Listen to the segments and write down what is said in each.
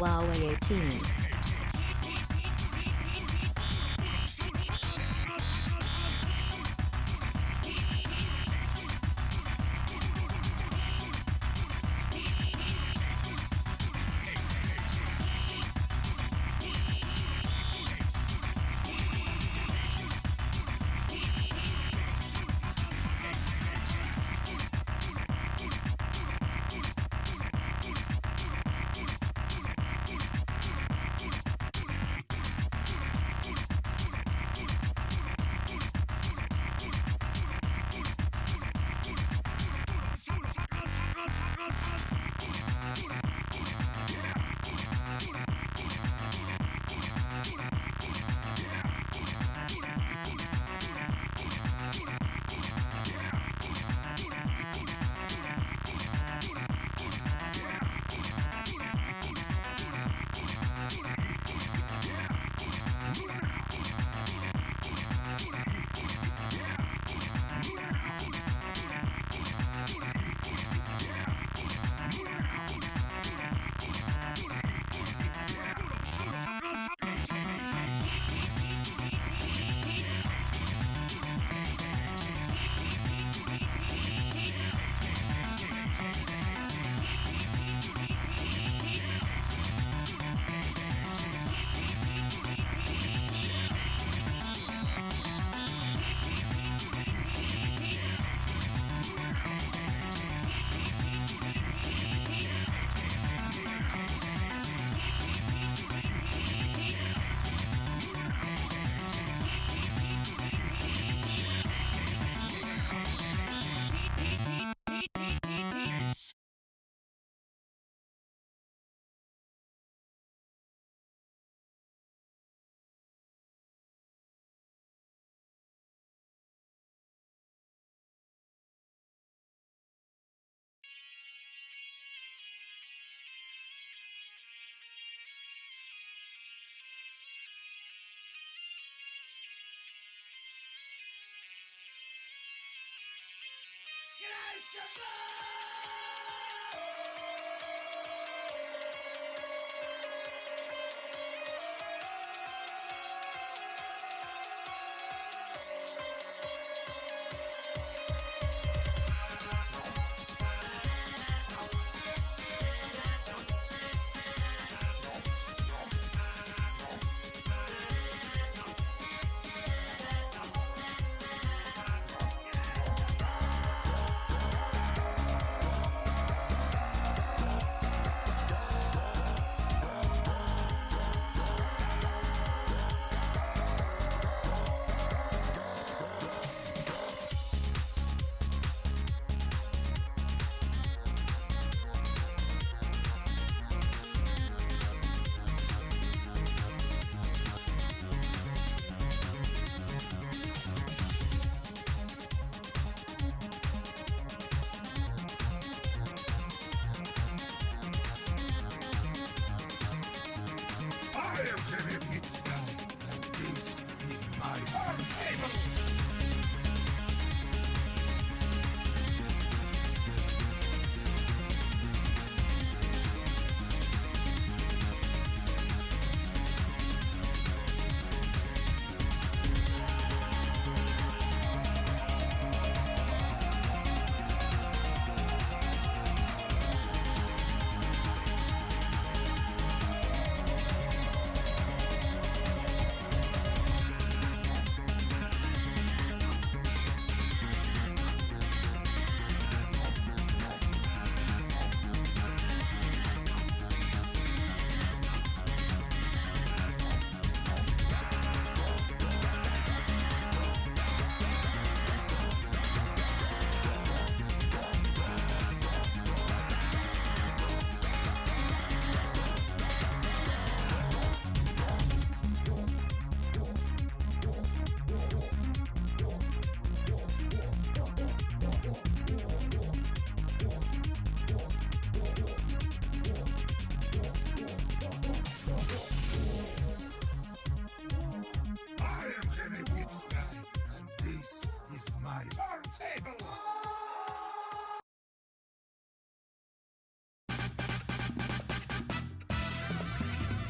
Huawei 18.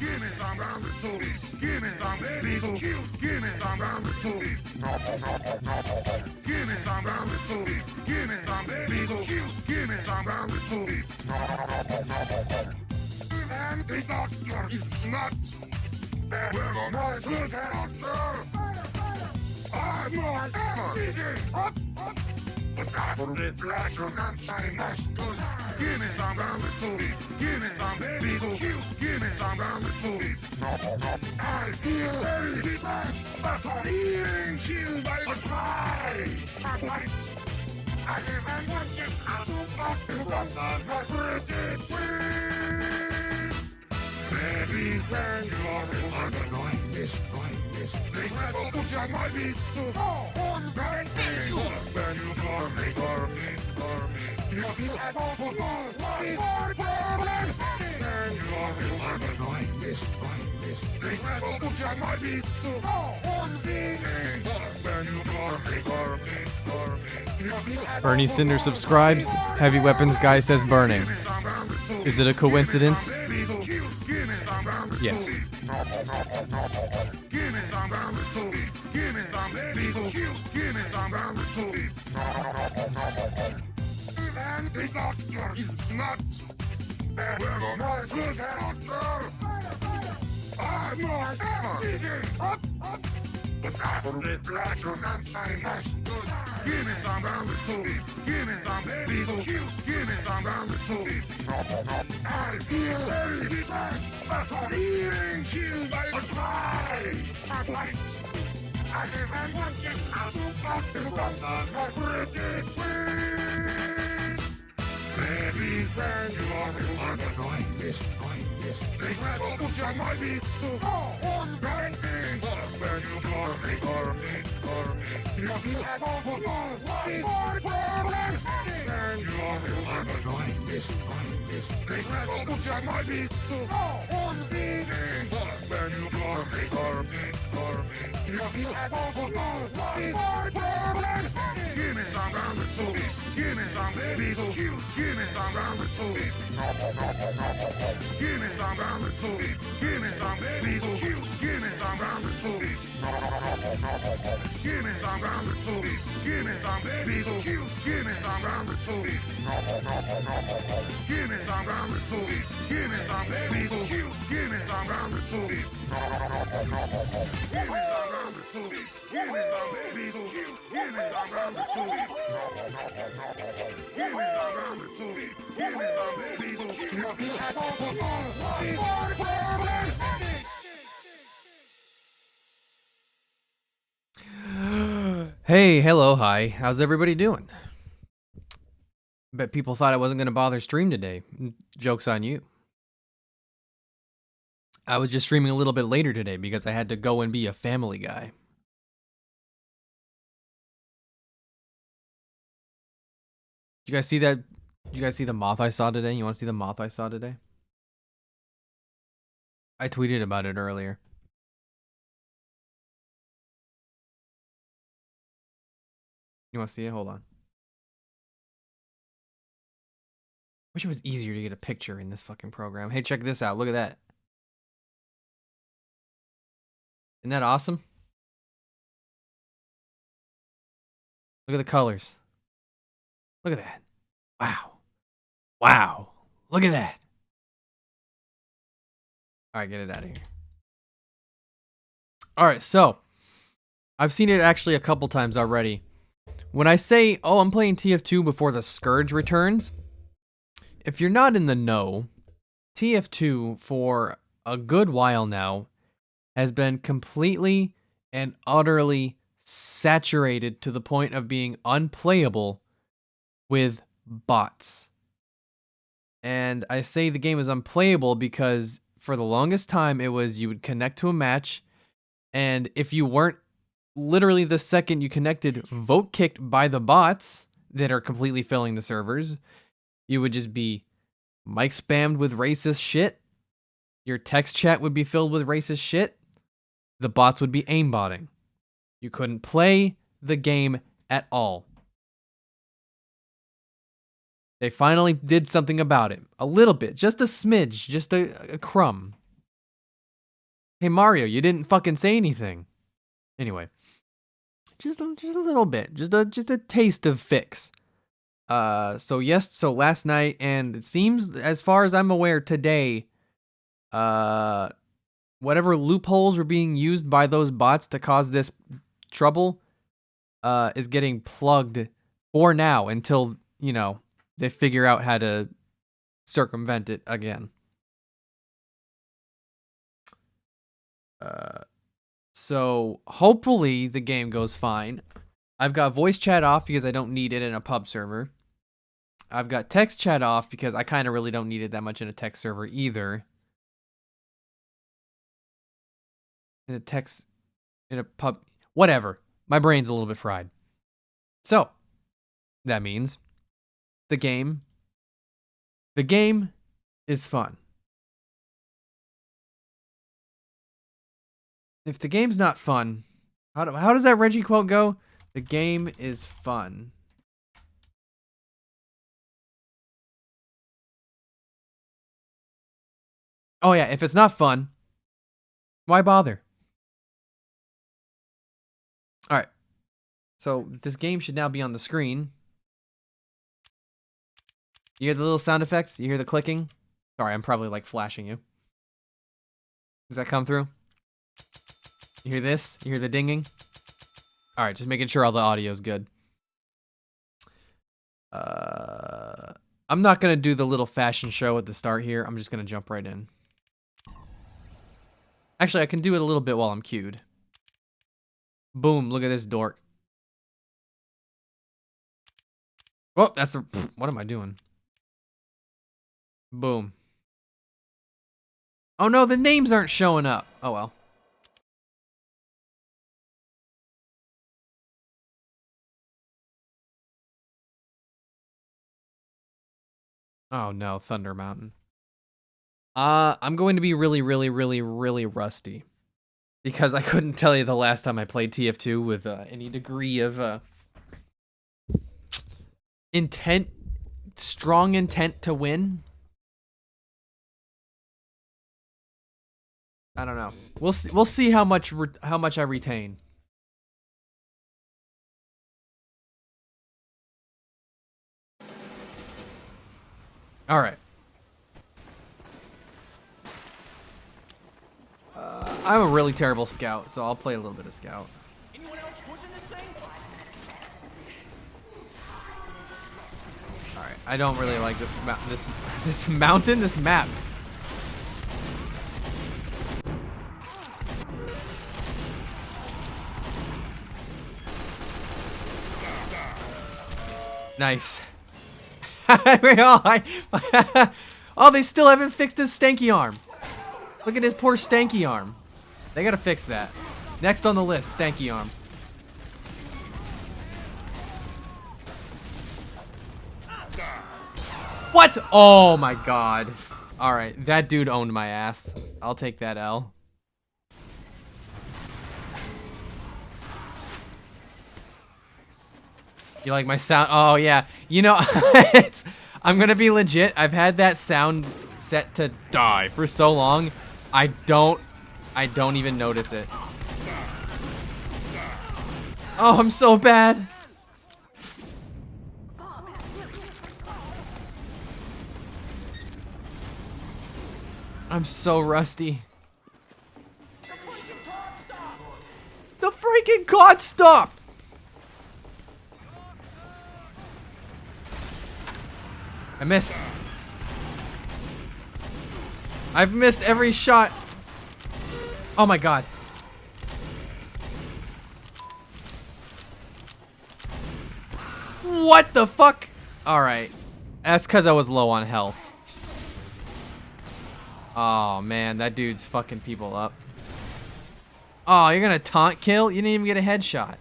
Give me some round of two. Give me some baby to kill. Give me some round of two. Give me some round of two. Give me some baby to kill. Give me some round of two. And the doctor is not. We're gonna to the doctor. I'm not ever eating up. But that's for the reaction and sinus. Give me some round of two. Give me some baby to kill. Give me some round of two. I feel very depressed. That's all eating killed by a fly. I'm white. I even want to get out of the my pretty sweet. Baby, when you are like this, they never put your money to on that thing. When you call me, you feel like all for all, what problem? When you are like this, they never put your money to on the thing. When you call me, Bernie Cinder subscribes. Heavy Weapons guy says burning. Is it a coincidence? Yes. And the doctor is not. We're gonna to the doctor. I'm not ever eating up. But that's for the reaction and sinus. Give me some round of two. Give me some baby to kill. Give me some round of two. I feel very depressed. That's all eating killed by a fly. I'm white. I even want to get out of the my pretty sweet. Baby, when you are like this, they never put your money to on that thing. When you call me, you feel like all for all, what problem? When you are like this, they never put your money to on the thing. When you call me, you feel like all for all, what problem? Give me some round of two. Give me some baby to kill. Give me some round of two. Give me some round of two. Give me some baby to kill. Give me some round of two. Give me some round of two. Give me some baby to kill. Give me some round of two. Give me some round of two. Give me some baby to kill. Give me some round of two. Give me some round of two. Give me some baby to kill. Give me some round of two. Give me some round of two. Give me some baby to kill. You feel like all for all, what problem? Hey, hello, hi. How's everybody doing? Bet people thought I wasn't going to bother stream today. Joke's on you. I was just streaming a little bit later today because I had to go and be a family guy. You guys see that? Did you guys see the moth I saw today? You want to see the moth I saw today? I tweeted about it earlier. You want to see it? Hold on. Wish it was easier to get a picture in this fucking program. Hey, check this out. Look at that. Isn't that awesome? Look at the colors. Look at that. Wow. Wow. Look at that. All right, get it out of here. All right, so I've seen it actually a couple times already. When I say, oh, I'm playing TF2 before the Scourge returns, if you're not in the know, TF2 for a good while now has been completely and utterly saturated to the point of being unplayable with bots. And I say the game is unplayable because for the longest time it was you would connect to a match, and if you weren't literally the second you connected vote kicked by the bots that are completely filling the servers, you would just be mic spammed with racist shit. Your text chat would be filled with racist shit. The bots would be aimbotting. You couldn't play the game at all. They finally did something about it. A little bit. Just a smidge. Just a crumb. Hey Mario, you didn't fucking say anything. Anyway, just a little bit, just a taste of fix. So last night, and it seems, as far as I'm aware, today, whatever loopholes were being used by those bots to cause this trouble, is getting plugged for now until, you know, they figure out how to circumvent it again. So hopefully the game goes fine. I've got voice chat off because I don't need it in a pub server. I've got text chat off because I kind of really don't need it that much in a text server either. In a pub, whatever. My brain's a little bit fried. So that means the game is fun. If the game's not fun, how does that Reggie quote go? The game is fun. Oh yeah, if it's not fun, why bother? All right. So this game should now be on the screen. You hear the little sound effects? You hear the clicking? Sorry, I'm probably like flashing you. Does that come through? You hear this? You hear the dinging? All right, just making sure all the audio is good. I'm not going to do the little fashion show at the start here. I'm just going to jump right in. Actually, I can do it a little bit while I'm queued. Boom, look at this dork. Oh, that's a... What am I doing? Boom. Oh no, the names aren't showing up. Oh well. Oh no, Thunder Mountain. I'm going to be really rusty. Because I couldn't tell you the last time I played TF2 with any degree of intent, strong intent to win. I don't know. We'll see how much I retain. All right. I'm a really terrible scout, so I'll play a little bit of scout. Anyone else pushing this thing? All right. I don't really like this mountain, this map. Nice. Oh, they still haven't fixed his stanky arm. Look at his poor stanky arm. They gotta fix that. Next on the list, stanky arm. What? Oh my god. Alright, that dude owned my ass. I'll take that L. You like my sound? Oh yeah. You know, I'm gonna be legit. I've had that sound set to die for so long. I don't even notice it. Oh, I'm so bad. I'm so rusty. The freaking god stopped! I missed. I've missed every shot. Oh my god. What the fuck? Alright. That's because I was low on health. Oh man, that dude's fucking people up. Oh, you're gonna taunt kill? You didn't even get a headshot.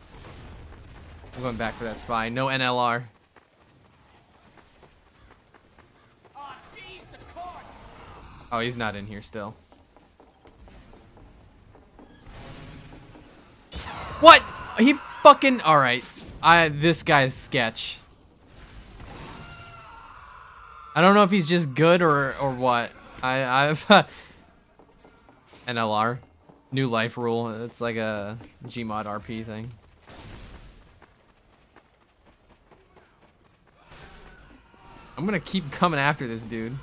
I'm going back for that spy. No NLR. Oh, he's not in here still. What? He fucking... Alright. This guy's sketch. I don't know if he's just good or what. I've... NLR. New life rule. It's like a Gmod RP thing. I'm gonna keep coming after this dude.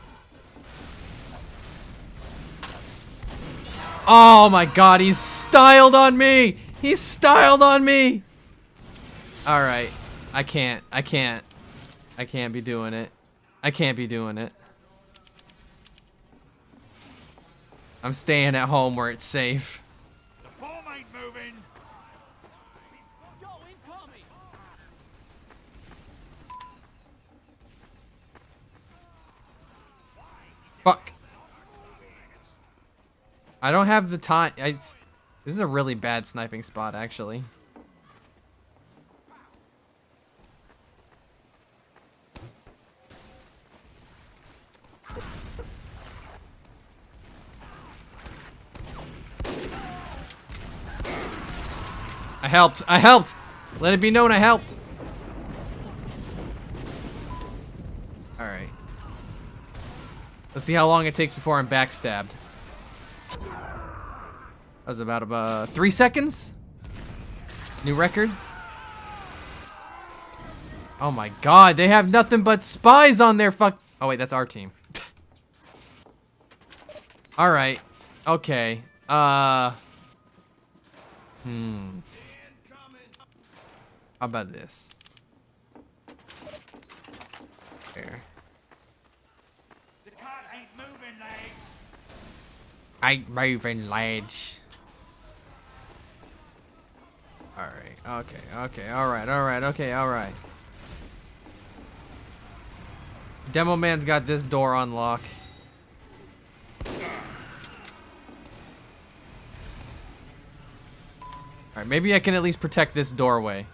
Oh my god, he's styled on me! He's styled on me! Alright. I can't be doing it. I can't be doing it. I'm staying at home where it's safe. The bomb ain't moving. Go incoming. Fuck. I don't have the time. This is a really bad sniping spot, actually. I helped. I helped. Let it be known I helped. All right. Let's see how long it takes before I'm backstabbed. That was about 3 seconds. New record. Oh my god, they have nothing but spies on their fuck. Oh wait, that's our team. All right. Okay. How about this? There. The cart ain't moving, lads. Ain't moving, lads. Alright, okay, alright, okay, alright. Demo man's got this door on lock. Alright, maybe I can at least protect this doorway.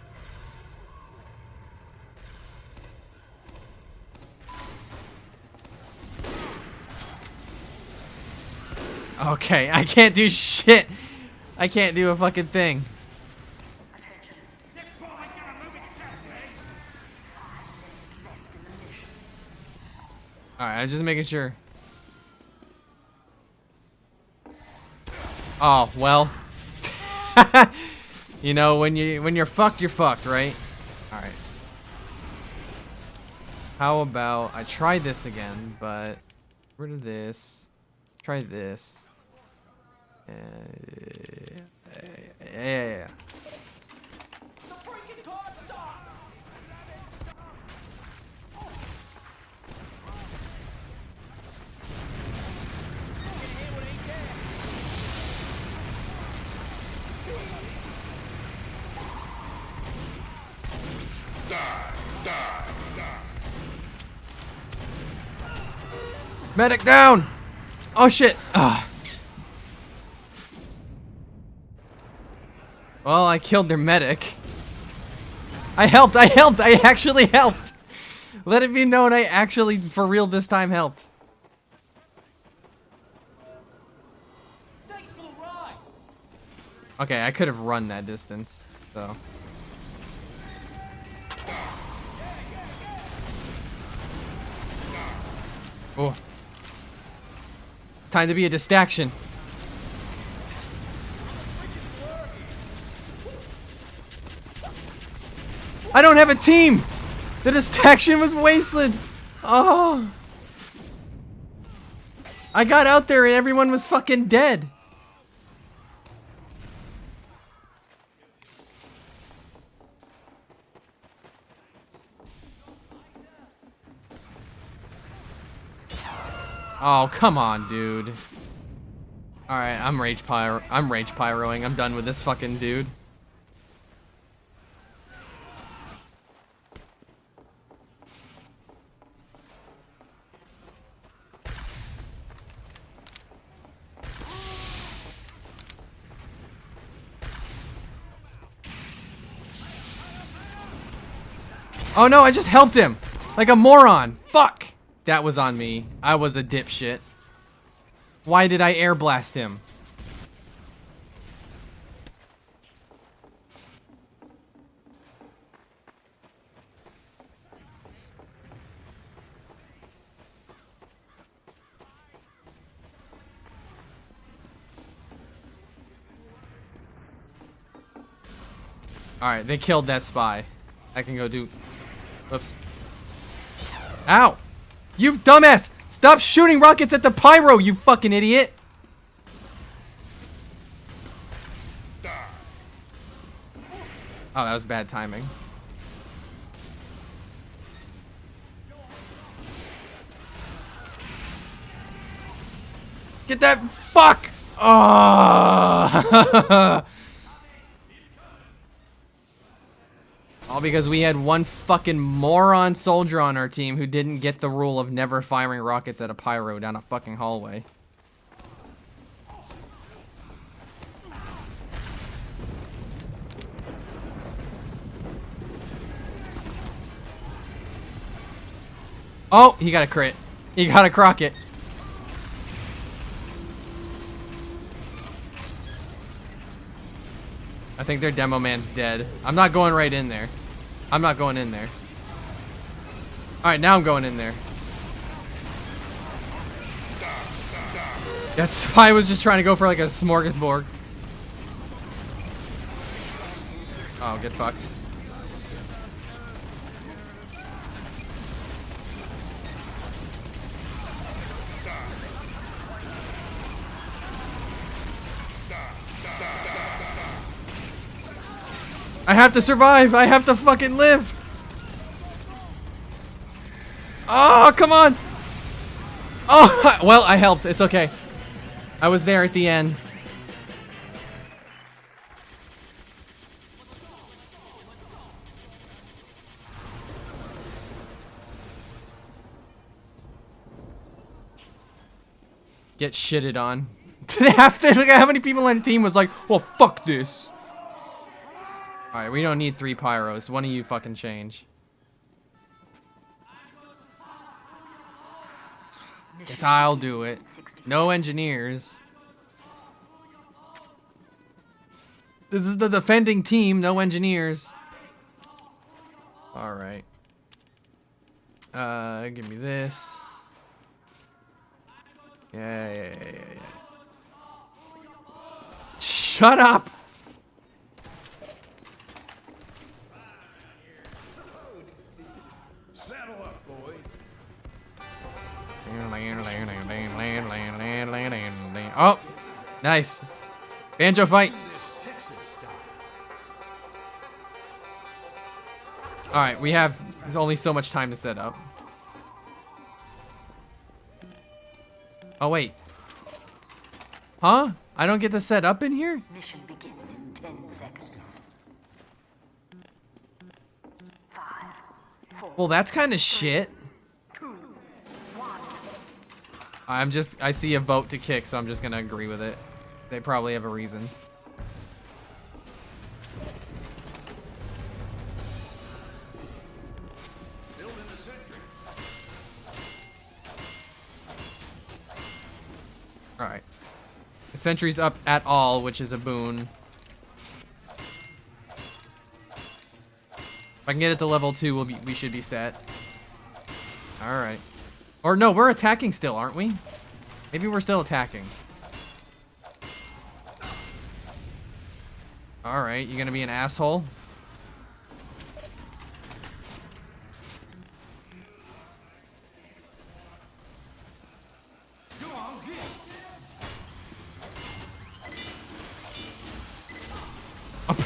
Okay, I can't do shit. I can't do a fucking thing. This bomb ain't gonna move itself, lads. Alright, I'm just making sure. Oh, well. You know, when you're fucked, right? Alright. How about I try this again, but get rid of this. Try this. Yeah. The freaking card stop. Medic down! Oh shit! Ugh. Well, I killed their medic. I helped! I actually helped! Let it be known I actually, for real this time, helped. Thanks for the ride. Okay, I could have run that distance, so. Oh. It's time to be a distraction. I don't have a team! The distraction was wasted! Oh! I got out there and everyone was fucking dead! Oh, come on, dude. Alright, I'm rage pyroing. I'm done with this fucking dude. Oh no, I just helped him! Like a moron! Fuck! That was on me. I was a dipshit. Why did I air blast him? Alright, they killed that spy. I can go do... Whoops. Ow! You dumbass! Stop shooting rockets at the pyro, you fucking idiot! Oh, that was bad timing. Get that fuck! Oh! All because we had one fucking moron soldier on our team who didn't get the rule of never firing rockets at a pyro down a fucking hallway. Oh, he got a crit. He got a crocket. I think their demo man's dead. I'm not going right in there. I'm not going in there. Alright, now I'm going in there. That spy was just trying to go for like a smorgasbord. Oh, get fucked. I have to survive. I have to fucking live. Oh, come on. Oh, well, I helped. It's okay. I was there at the end. Get shitted on. Look at how many people on the team was like, well, fuck this. Alright, we don't need 3 pyros. One of you fucking change. Guess I'll do it. No engineers. This is the defending team, no engineers. Alright. Give me this. Yeah. Shut up! Saddle up, boys. Oh! Nice. Banjo fight! Alright, there's only so much time to set up. Oh, wait. Huh? I don't get to set up in here? Mission begins in 10 seconds. 5, 4, Well, that's kind of shit. 2, 1. I see a vote to kick, so I'm just gonna agree with it. They probably have a reason. Alright. The sentry's up at all, which is a boon. If I can get it to level 2, we should be set. Alright. Or no, we're attacking still, aren't we? Maybe we're still attacking. Alright, you gonna be an asshole? Up.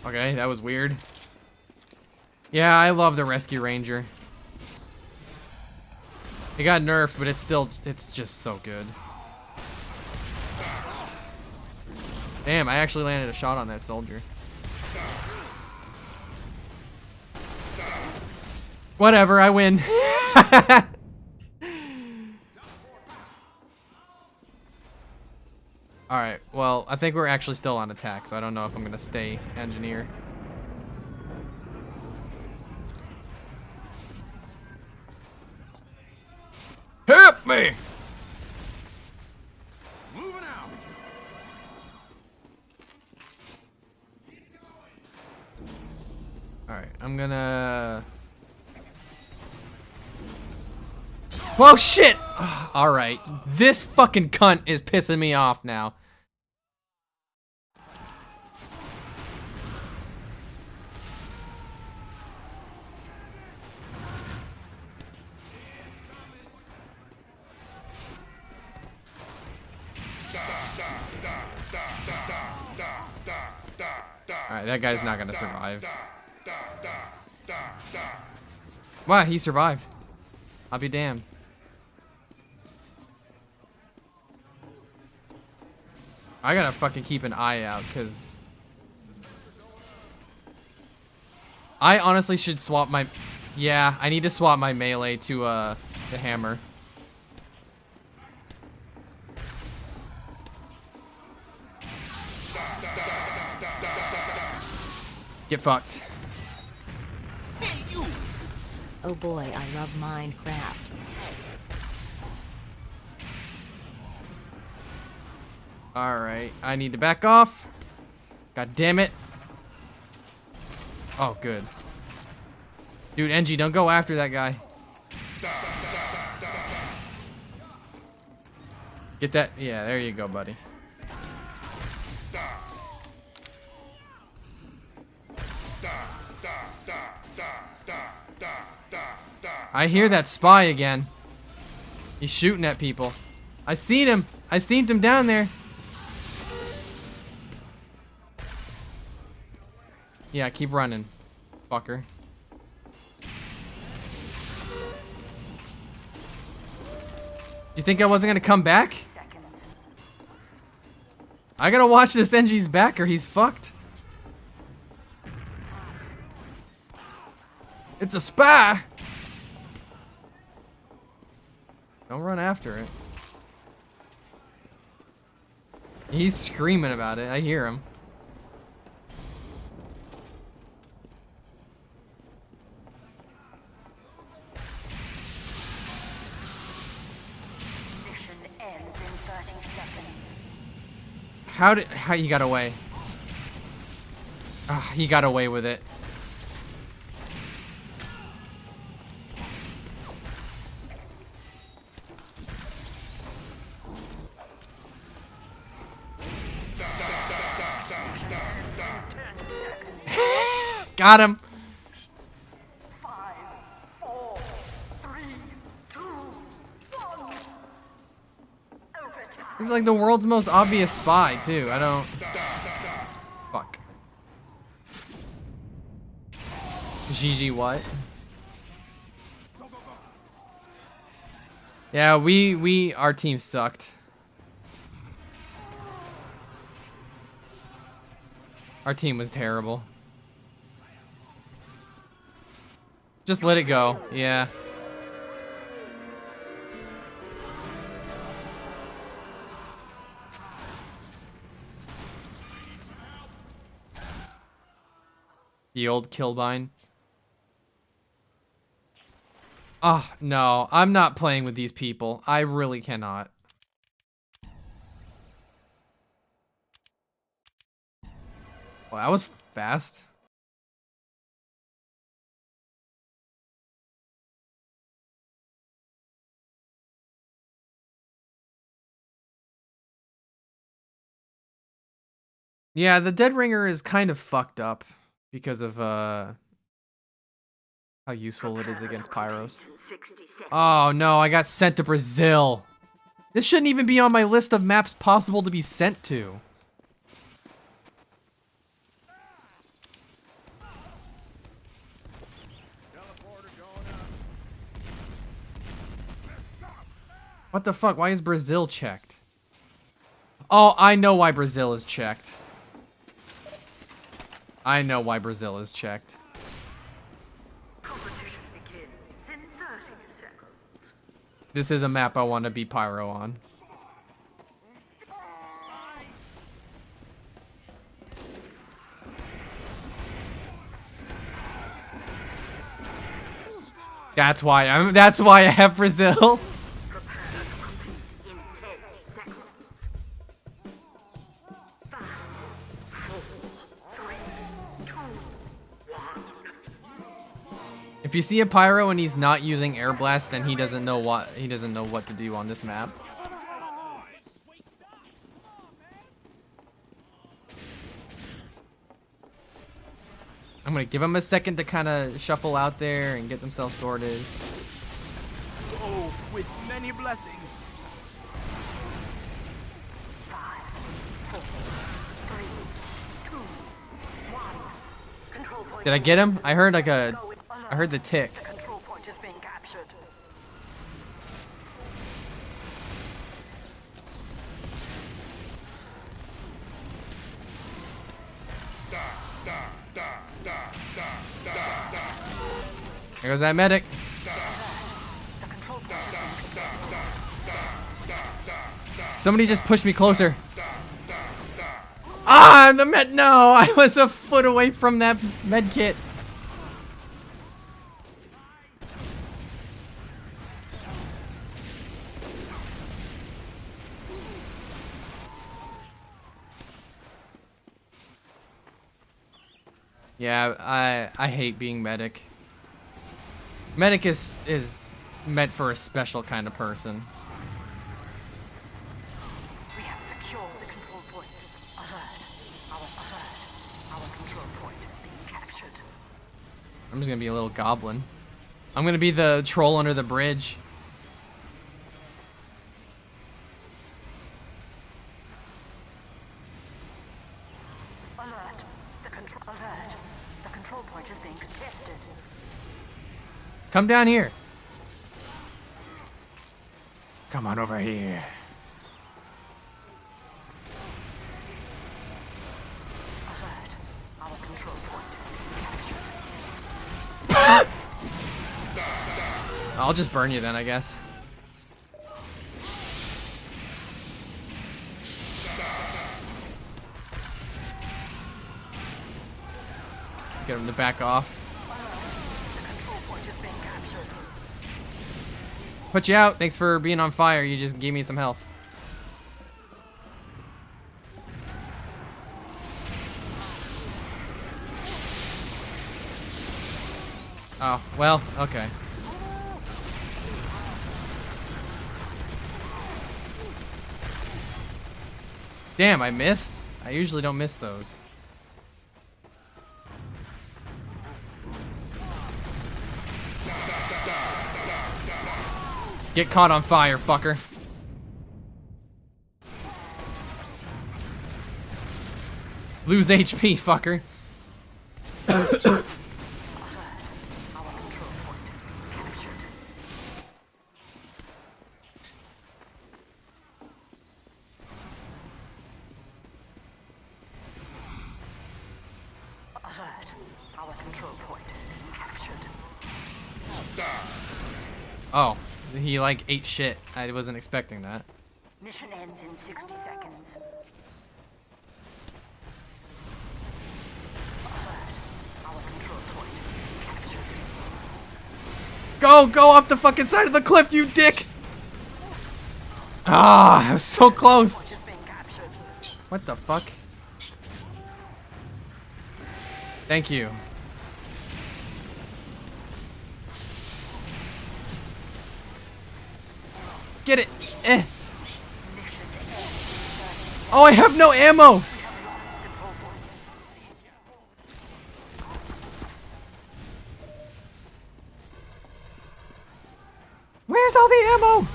Okay, that was weird. Yeah, I love the Rescue Ranger. It got nerfed, but it's just so good. Damn, I actually landed a shot on that soldier. Whatever, I win. Alright, well, I think we're actually still on attack, so I don't know if I'm gonna stay engineer. Help me! Moving out. Alright, I'm gonna... Whoa, shit! Alright. This fucking cunt is pissing me off now. Alright, that guy's not gonna survive. Wow, he survived. I'll be damned. I gotta fucking keep an eye out, because I honestly should swap my... Yeah, I need to swap my melee to the hammer. Get fucked. Oh boy, I love Minecraft. Alright, I need to back off. God damn it. Oh, good. Dude, NG, don't go after that guy. Get that. Yeah, there you go, buddy. I hear that spy again. He's shooting at people. I seen him. I seen him down there. Yeah, keep running, fucker. You think I wasn't gonna come back? I gotta watch this NG's back or he's fucked. It's a spy! Don't run after it. He's screaming about it. I hear him. Mission ends in 30 seconds. How he got away? Ah, he got away with it. Got him. 5, 4, 3, 2, 1. Overtime. This is like the world's most obvious spy, too. I don't... Fuck. GG what? Yeah, our team sucked. Our team was terrible. Just let it go. Yeah. The old Killbine. Oh, no. I'm not playing with these people. I really cannot. Well, that was fast. Yeah, the Dead Ringer is kind of fucked up because of how useful it is against Pyros. 60 seconds. Oh no, I got sent to Brazil. This shouldn't even be on my list of maps possible to be sent to. What the fuck? Why is Brazil checked? Oh, I know why Brazil is checked. I know why Brazil is checked. Competition begins in 30 seconds. This is a map I want to be Pyro on. That's why I have Brazil. Prepare to compete in 10 seconds. 5, 4, 3, 2, 1. If you see a pyro and he's not using air blast, then he doesn't know what to do on this map. I'm gonna give him a second to kind of shuffle out there and get themselves sorted. Oh, with many blessings. 5, 4, 3, 2, 1. Control point. Did I get him? I heard like a, Go with alert. I heard the tick. The control point is being captured. There goes that medic. The control point is being Somebody just pushed me closer. Ah, the med. No, I was a foot away from that med kit. Yeah, I hate being medic. Medic is meant for a special kind of person. We have secured the control point. Alert. Our control point is being captured. I'm just gonna be a little goblin. I'm gonna be the troll under the bridge. Alert. The control point is being contested. Come down here. Come on over here. Alert. Our control point is being captured. I'll just burn you then, I guess. Get him to back off. The control point is being captured. Put you out. Thanks for being on fire. You just gave me some health. Oh, well, okay. Damn, I missed? I usually don't miss those. Get caught on fire, fucker. Lose HP, fucker. Our control point is being captured. Alert. Our control point is being captured. Oh, he like ate shit. I wasn't expecting that. Mission ends in 60 seconds. Alert. Our control point is being captured. Go off the fucking side of the cliff, you dick! Ah, I was so close. Point is being captured. What the fuck? Thank you. Get it. Eh. Oh, I have no ammo. Where's all the ammo?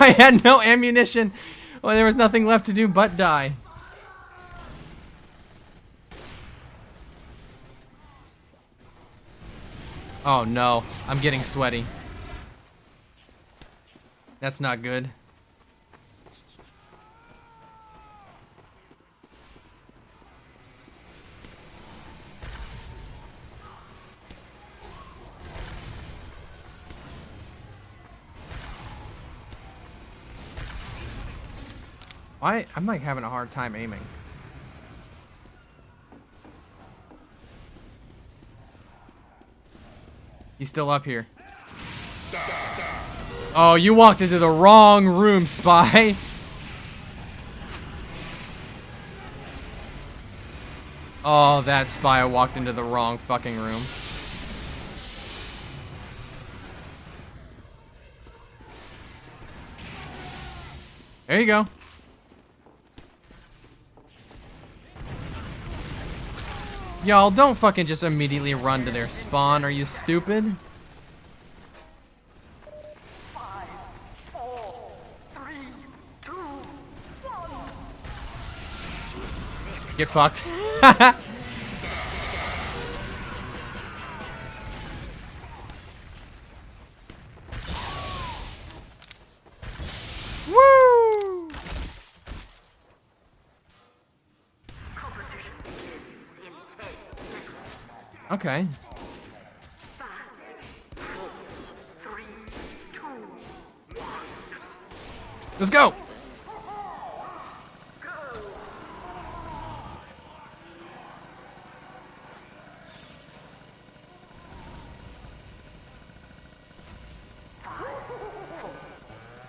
I had no ammunition. Well, there was nothing left to do but die. Oh no, I'm getting sweaty. That's not good. Why? I'm like having a hard time aiming. He's still up here. Oh, you walked into the wrong room, Spy. Oh, that spy walked into the wrong fucking room. There you go. Y'all, don't fucking just immediately run to their spawn. Are you stupid? 5, 4, 3, 2, 1. Get fucked. Woo! Competition begins in 10 seconds. Okay. 5, 4, 3, 2, 1. Let's go.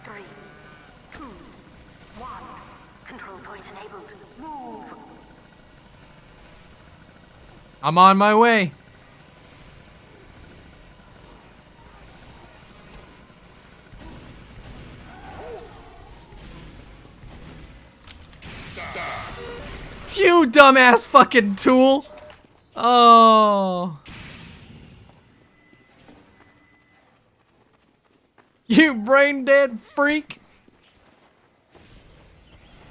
Three, two, one. Control point enabled. Move. I'm on my way. It's you, dumbass fucking tool. Oh. You brain dead freak.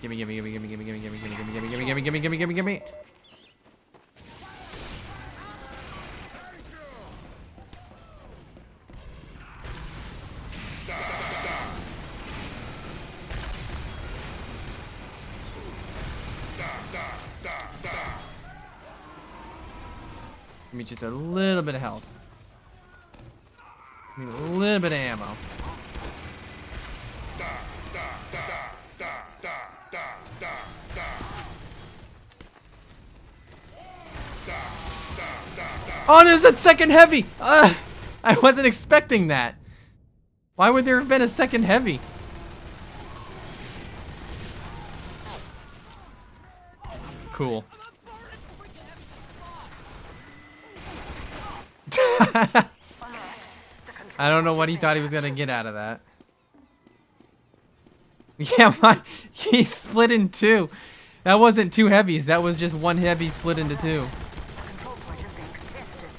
Gimme, gimme, gimme, gimme, gimme, gimme, gimme, gimme, gimme, gimme, gimme, gimme, gimme, gimme, gimme, gimme. Give me just a little bit of health. Give me a little bit of ammo. Oh, there's a second heavy! I wasn't expecting that. Why would there have been a second heavy? Cool. I don't know what he thought he was gonna get out of that. Yeah, he split in two. That wasn't two heavies. That was just one heavy split into two. The control point is being contested.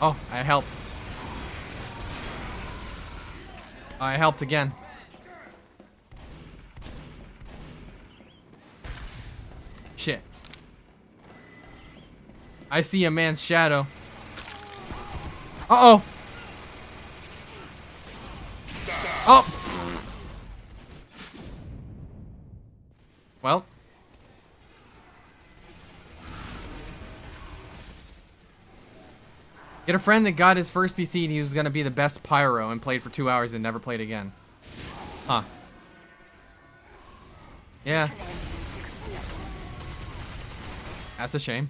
Oh, I helped. I helped again. Shit. I see a man's shadow. Uh-oh. Oh. Well. Get a friend that got his first PC and he was going to be the best pyro and played for 2 hours and never played again. Huh. Yeah. That's a shame.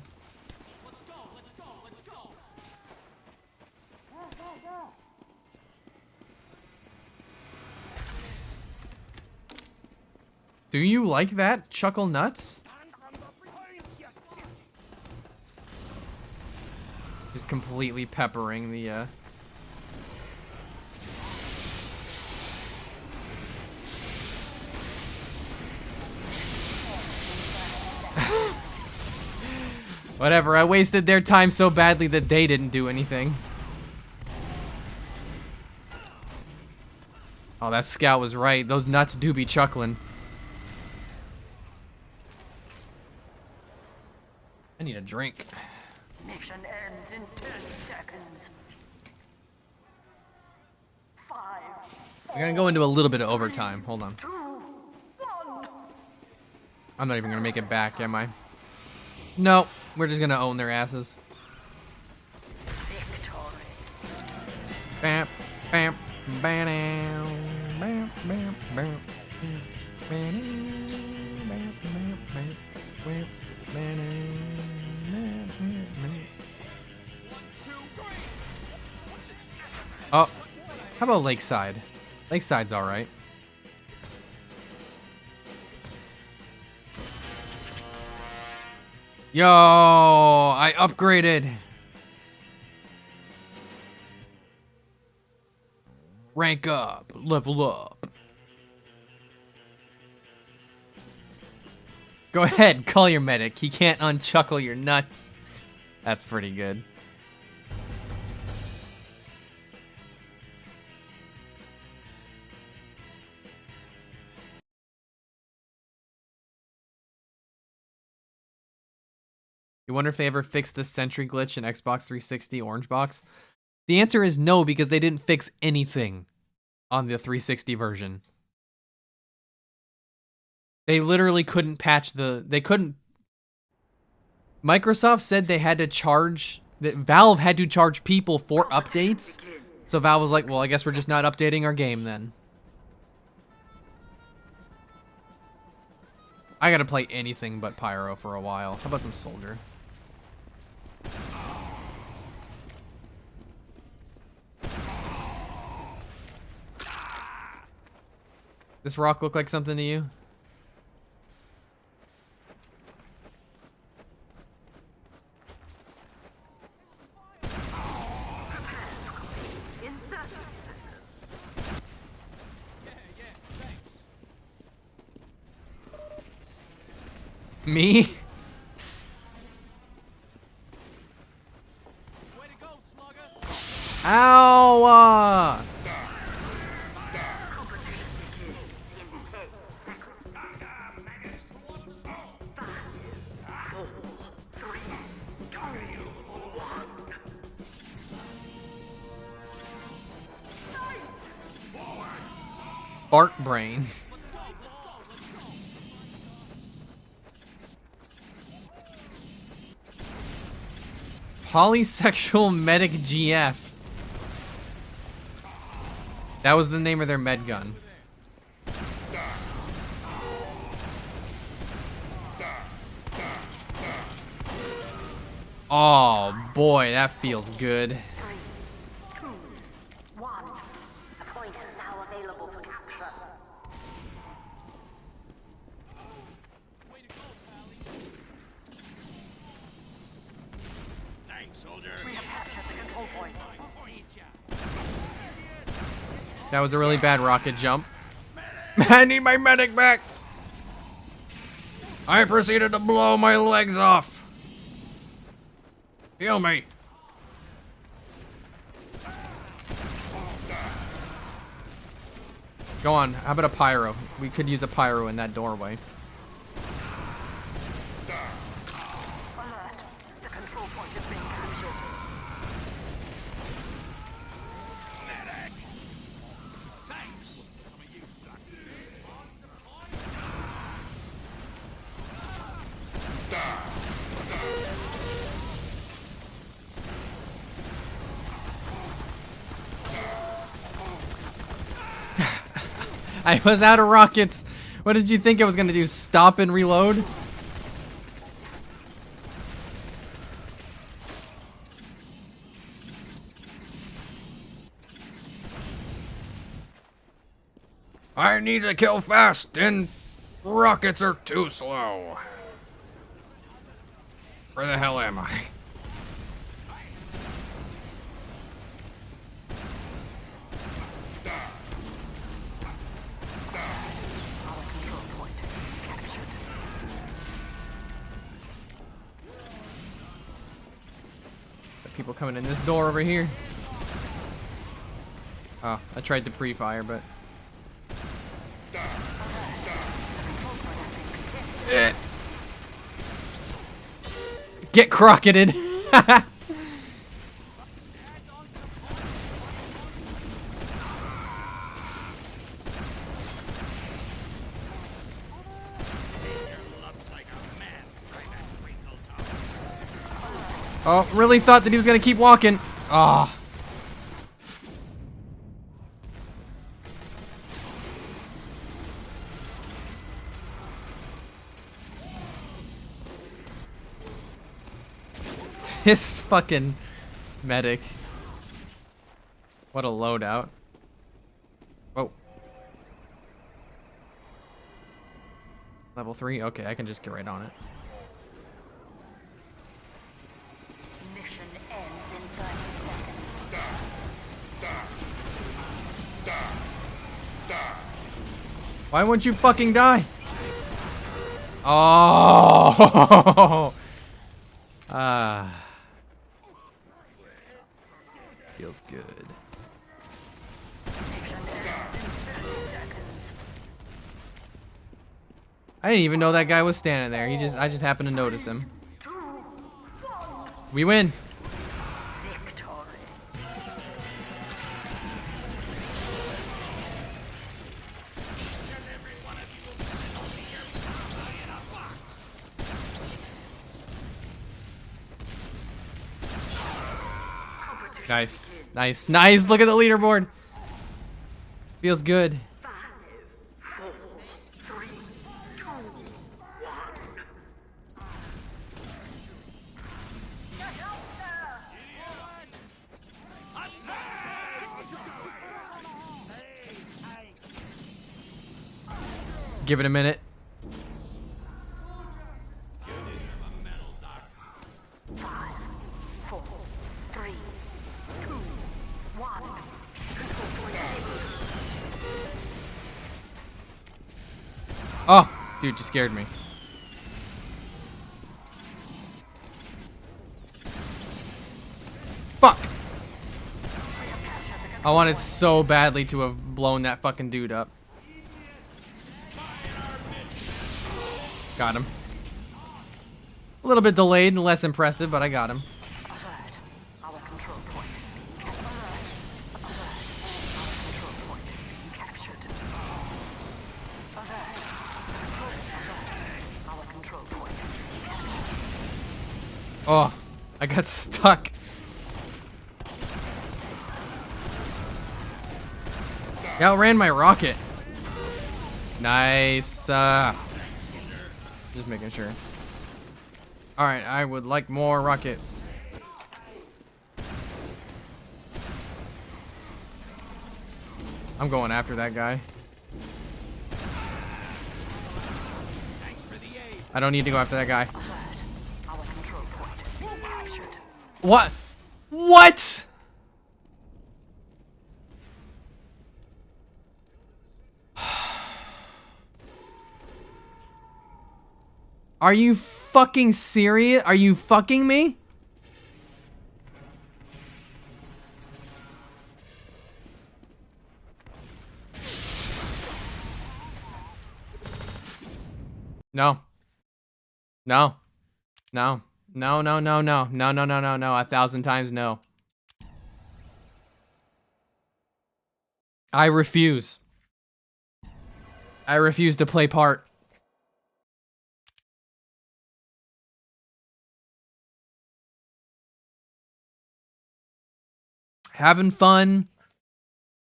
Do you like that, Chuckle Nuts? Just completely peppering the, Whatever, I wasted their time so badly that they didn't do anything. Oh, that scout was right. Those nuts do be chuckling. I need a drink. Mission ends in 10 seconds. 5, We're gonna go into a little bit of overtime. Hold on. 2, 1. I'm not even gonna make it back, am I? No, we're just gonna own their asses. Victory. Bam, bam, bam, bam, bam, bam, bam, bam, bam, bam, bam, bam. How about Lakeside? Lakeside's alright. Yo, I upgraded. Rank up, level up. Go ahead, call your medic. He can't unchuckle your nuts. That's pretty good. You wonder if they ever fixed the sentry glitch in Xbox 360 Orange Box? The answer is no, because they didn't fix anything on the 360 version. They literally couldn't patch they couldn't. Microsoft said they had to charge, that Valve had to charge people for updates. So Valve was like, well, I guess we're just not updating our game then. I gotta play anything but Pyro for a while. How about some Soldier? This rock look like something to you? In 30 seconds. Me? Ow! Competition begins in 10 seconds. 5, 4, 3, 2, 1. Fart brain. Polysexual medic GF. That was the name of their med gun. Oh boy, that feels good. 3, 2, 1. The point is now available for capture. We have captured the control point. That was a really bad rocket jump. I need my medic back. I proceeded to blow my legs off. Heal me. Go on. How about a pyro? We could use a pyro in that doorway. Alert. The control point is being captured. I was out of rockets. What did you think I was gonna do? Stop and reload? I need to kill fast and rockets are too slow. Where the hell am I? Our control point captured. Got people coming in this door over here. Oh, I tried to pre-fire, but... Get crocketed. Oh, really thought that he was gonna keep walking. Oh. This fucking medic. What a loadout. Level 3? Okay, I can just get right on it. Mission ends in 30 seconds. Why won't you fucking die? Oh! Ah. Feels good. Mission ends in 30 seconds. I didn't even know that guy was standing there. I just happened to notice him. 2, 1. We win. Victory. Nice. Nice. Nice. Look at the leaderboard. Feels good. 5, 4, 3, 2, 1. Give it a minute. 5, 4, 3, 2, 1. Control point enabled. Oh, dude, you scared me. Fuck. I wanted so badly to have blown that fucking dude up. Got him. A little bit delayed and less impressive, but I got him. Alert. Our control point is being captured. Alert. Our control point is being captured. Alert. Our control point is being captured. Oh, I got stuck. He outran my rocket. Nice. Just making sure. Alright, I would like more rockets. I'm going after that guy. I don't need to go after that guy. Alert. Our control point is being captured. What? What? Are you fucking serious? Are you fucking me? No. No. No. No, no, no, no. No, no, no, no, no. 1,000 times no. I refuse. I refuse to play part. Having fun,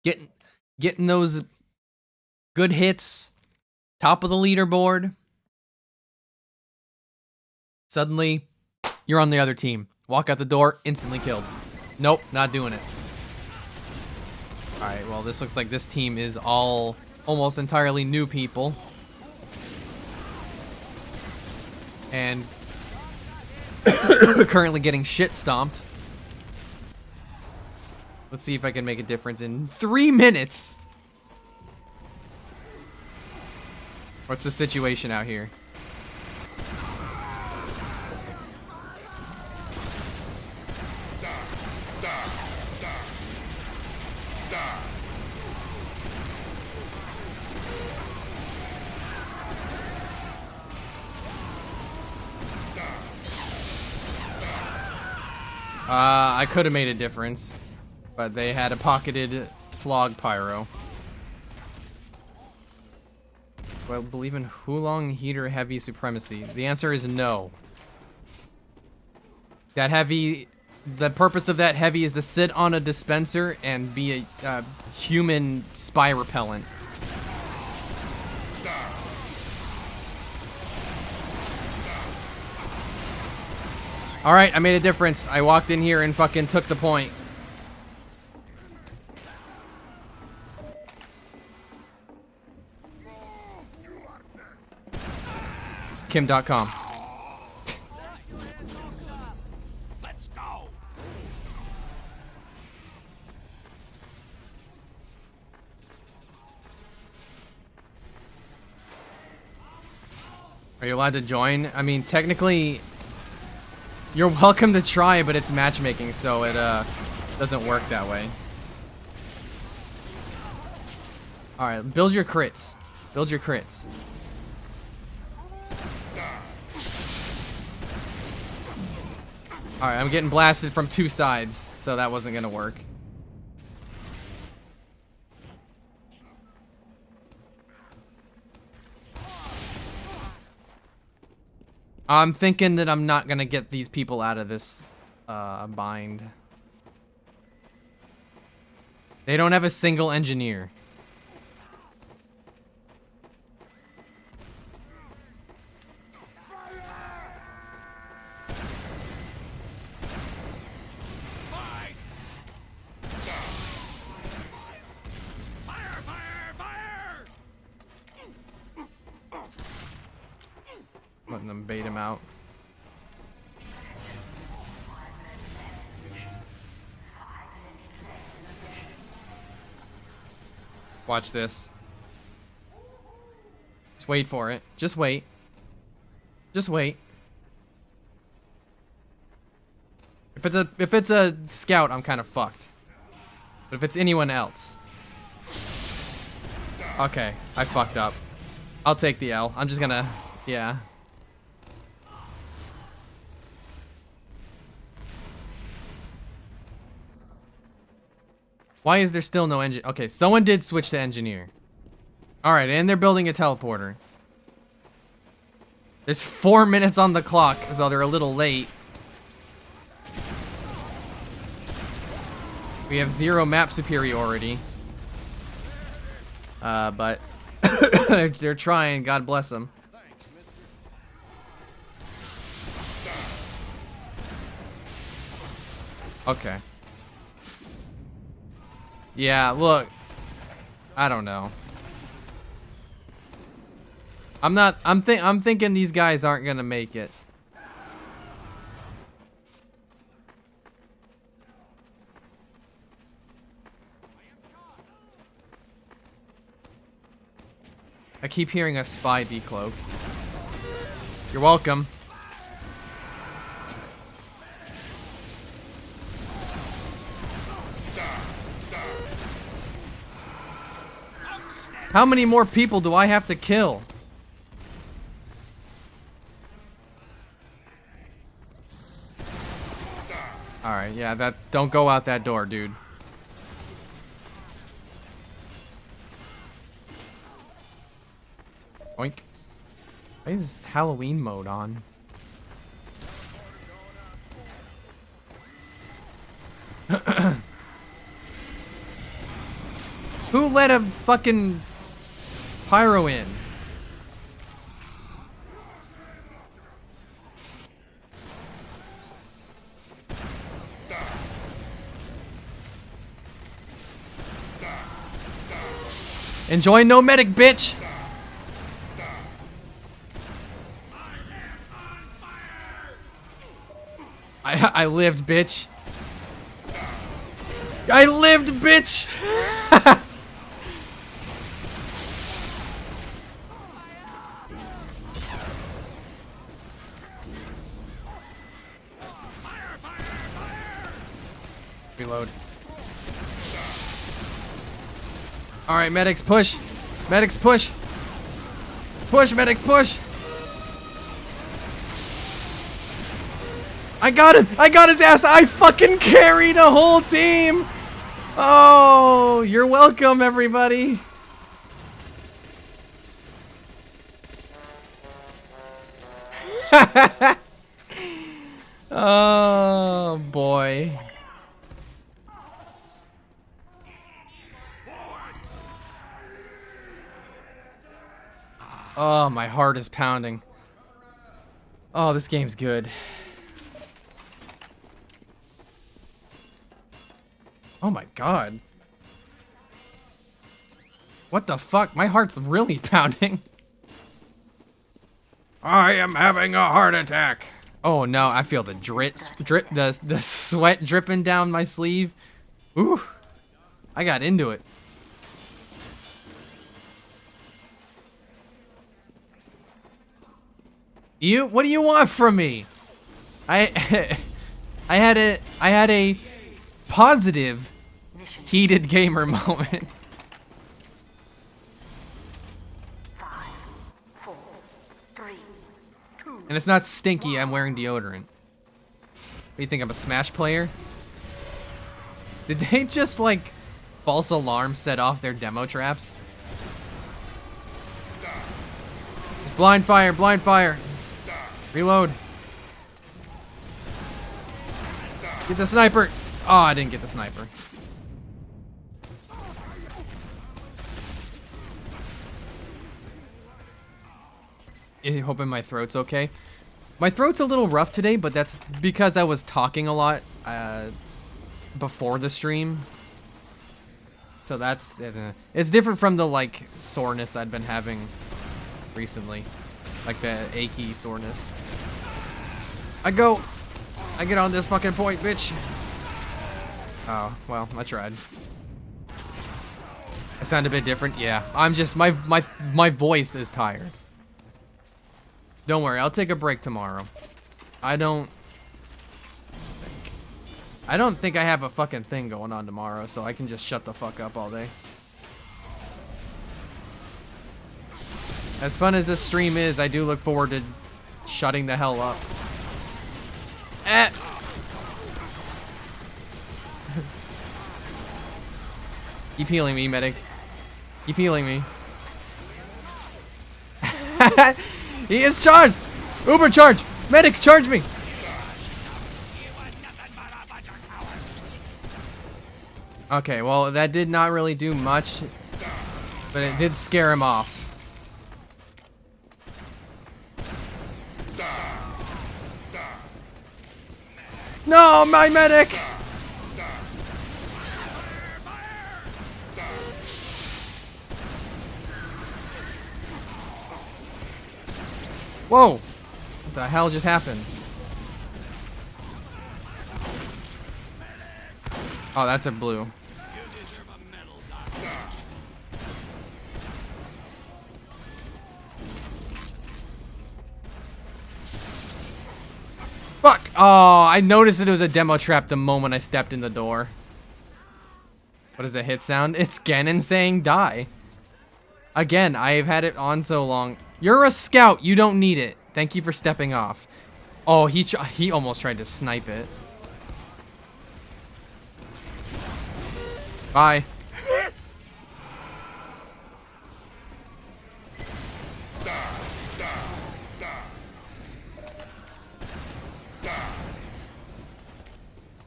getting those good hits, top of the leaderboard. Suddenly, you're on the other team. Walk out the door, instantly killed. Nope, not doing it. Alright, well, this looks like this team is all almost entirely new people. And currently getting shit stomped. Let's see if I can make a difference in 3 minutes. What's the situation out here? I could have made a difference, but they had a pocketed flog pyro. Well, believe in Hulong heater heavy supremacy. The answer is no. That heavy, the purpose of that heavy is to sit on a dispenser and be a human spy repellent. Alright, I made a difference. I walked in here and fucking took the point. Kim.com. Let's go. Are you allowed to join? I mean, technically, you're welcome to try, but it's matchmaking, so it doesn't work that way. Alright, build your crits. Build your crits. Alright, I'm getting blasted from two sides, so that wasn't gonna work. I'm thinking that I'm not gonna get these people out of this bind. They don't have a single engineer. Letting them bait him out. Watch this. Just wait for it. Just wait. Just wait. If it's a scout, I'm kind of fucked. But if it's anyone else. Okay, I fucked up. I'll take the L. I'm just gonna, yeah. Why is there still no engine? Okay, someone did switch to engineer. Alright, and they're building a teleporter. There's 4 minutes on the clock, so they're a little late. We have 0 map superiority. But they're trying, God bless them. Okay. Yeah, look. I don't know. I'm thinking these guys aren't gonna make it. I keep hearing a spy decloak. You're welcome. How many more people do I have to kill? Alright, yeah, don't go out that door, dude. Oink. Why is Halloween mode on? Who let a fucking pyro in? Enjoy no medic, bitch! I lived, bitch. I lived, bitch! Reload. Alright, medics, push! Medics, push! Push, medics, push! I got him! I got his ass! I fucking carried a whole team! Oh, you're welcome, everybody! Oh, boy. Oh, my heart is pounding. Oh, this game's good. Oh my god. What the fuck? My heart's really pounding. I am having a heart attack. Oh no, I feel the the sweat dripping down my sleeve. Ooh, I got into it. What do you want from me? I I had a positive heated gamer moment. 5, 4, 3, 2. And it's not stinky, I'm wearing deodorant. What do you think, I'm a Smash player? Did they just, like, false alarm set off their demo traps? Blind fire, blind fire. Reload. Get the sniper. Oh, I didn't get the sniper. Hoping my throat's okay. My throat's a little rough today, but that's because I was talking a lot before the stream. So that's it's different from the like soreness I'd been having recently, like the achy soreness. I get on this fucking point, bitch. Oh well, I tried. I sound a bit different. Yeah, I'm just my voice is tired. Don't worry, I'll take a break tomorrow. I don't think I have a fucking thing going on tomorrow, so I can just shut the fuck up all day. As fun as this stream is, I do look forward to shutting the hell up. Eh. Keep healing me, medic. Keep healing me. He is charged! Uber charge! Medic, charge me! Okay, well, that did not really do much, but it did scare him off. No, my medic! Whoa! What the hell just happened? Oh, that's a blue. Fuck! Oh, I noticed that it was a demo trap the moment I stepped in the door. What is the hit sound? It's Ganon saying die. Again, I've had it on so long. You're a scout. You don't need it. Thank you for stepping off. Oh, he almost tried to snipe it. Bye.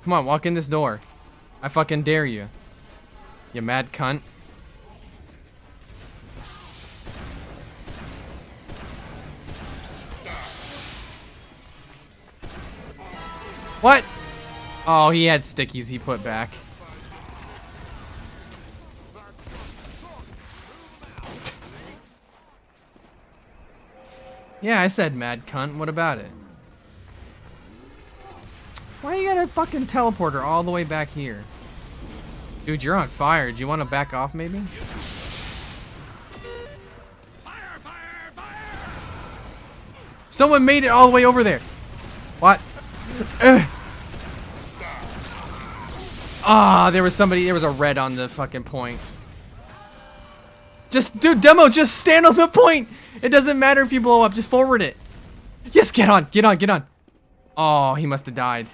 Come on, walk in this door. I fucking dare you. You mad cunt. What? Oh, he had stickies he put back. Yeah, I said mad cunt. What about it? Why you gotta fucking teleport her all the way back here? Dude, you're on fire. Do you want to back off, maybe? Fire, fire, fire! Someone made it all the way over there. What? Ah, there was a red on the fucking point. Dude, demo, just stand on the point. It doesn't matter if you blow up, just forward it. Yes, get on, get on, get on. Oh, he must have died.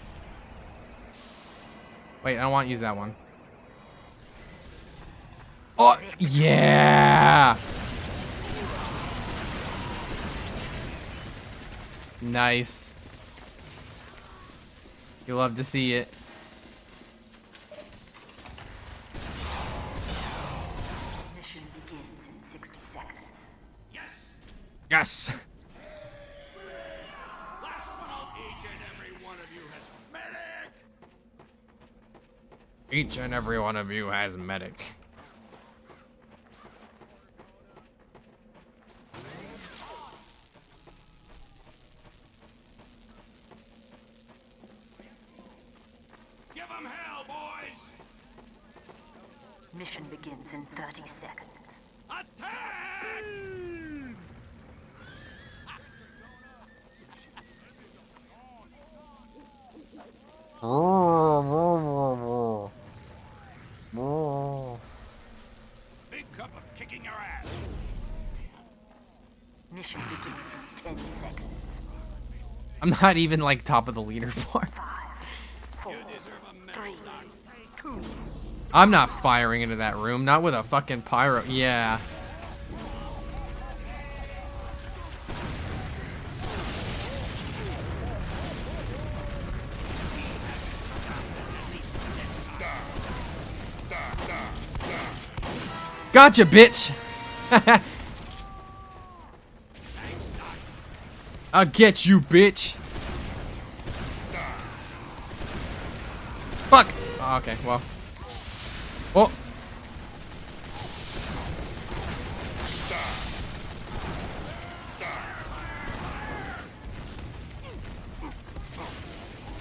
Wait, I don't want to use that one. Oh, yeah. Nice. You'll love to see it. Mission begins in 60 seconds. Yes! Yes. Last one out! Each and every one of you has medic! Each and every one of you has medic. Mission begins in 30 seconds. Big cup of kicking your ass. Mission begins in 10 seconds. I'm not even like top of the leaderboard. 5, 4, 3, 2. I'm not firing into that room, not with a fucking pyro. Yeah. Gotcha, bitch. I'll get you, bitch. Fuck. Oh, okay, well. Oh.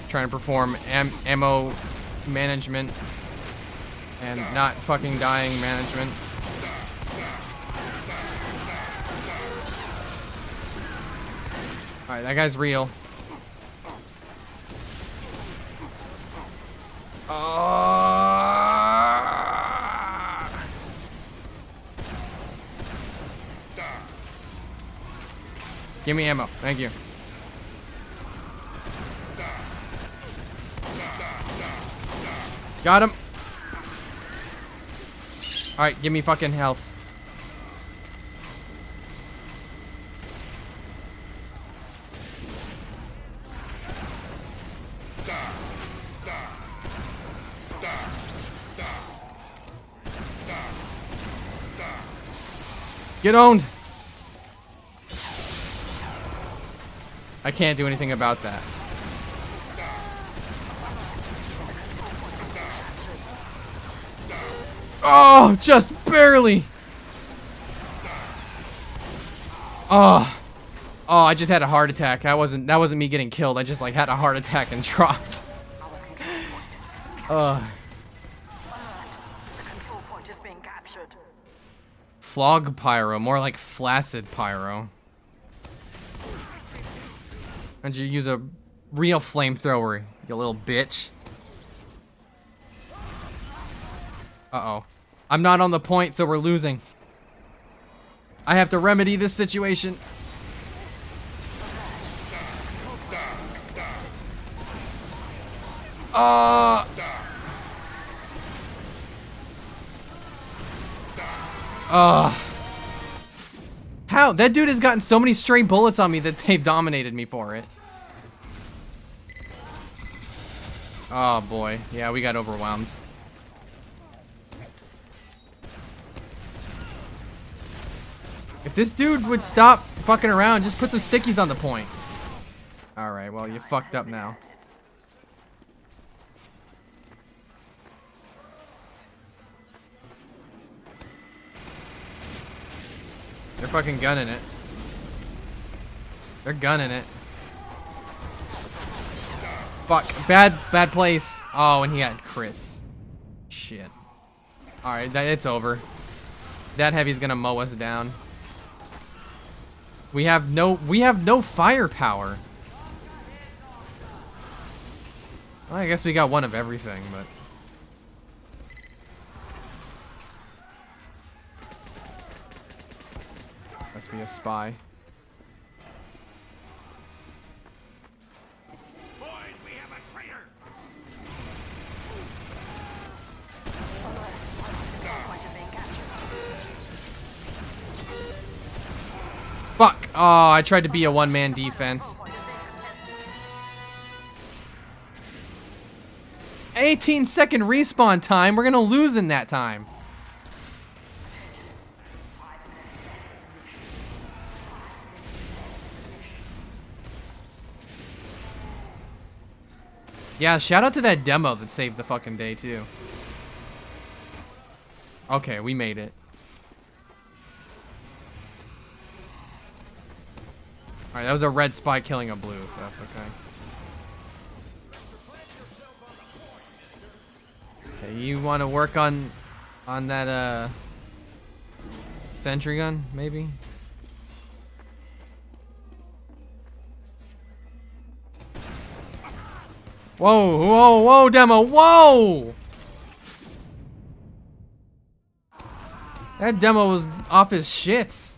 Trying to perform ammo management and not fucking dying management. Alright, that guy's real. Give me ammo. Thank you. Got him. Alright, give me fucking health. Get owned. I can't do anything about that. Oh, just barely. Oh. Oh, I just had a heart attack. That wasn't me getting killed. I just like had a heart attack and dropped. The control point is being captured. Flog pyro, more like flaccid pyro. Why'd you use a real flamethrower, you little bitch? Uh-oh. I'm not on the point, so we're losing. I have to remedy this situation. How? That dude has gotten so many stray bullets on me that they've dominated me for it. Oh boy. Yeah, we got overwhelmed. If this dude would stop fucking around, just put some stickies on the point. Alright, well, you fucked up now. They're fucking gunning it. They're gunning it. Fuck. Bad place. Oh, and he had crits. Shit. Alright, it's over. That heavy's gonna mow us down. We have no firepower. Well, I guess we got one of everything, but must be a spy. Boys, we have a traitor. Fuck! Oh, I tried to be a one-man defense. 18-second respawn time. We're gonna lose in that time. Yeah, shout out to that demo that saved the fucking day too. Okay, we made it. Alright, that was a red spy killing a blue, so that's okay. Okay, you want to work on On that sentry gun, maybe. Whoa, whoa, whoa, demo, whoa! That demo was off his shits.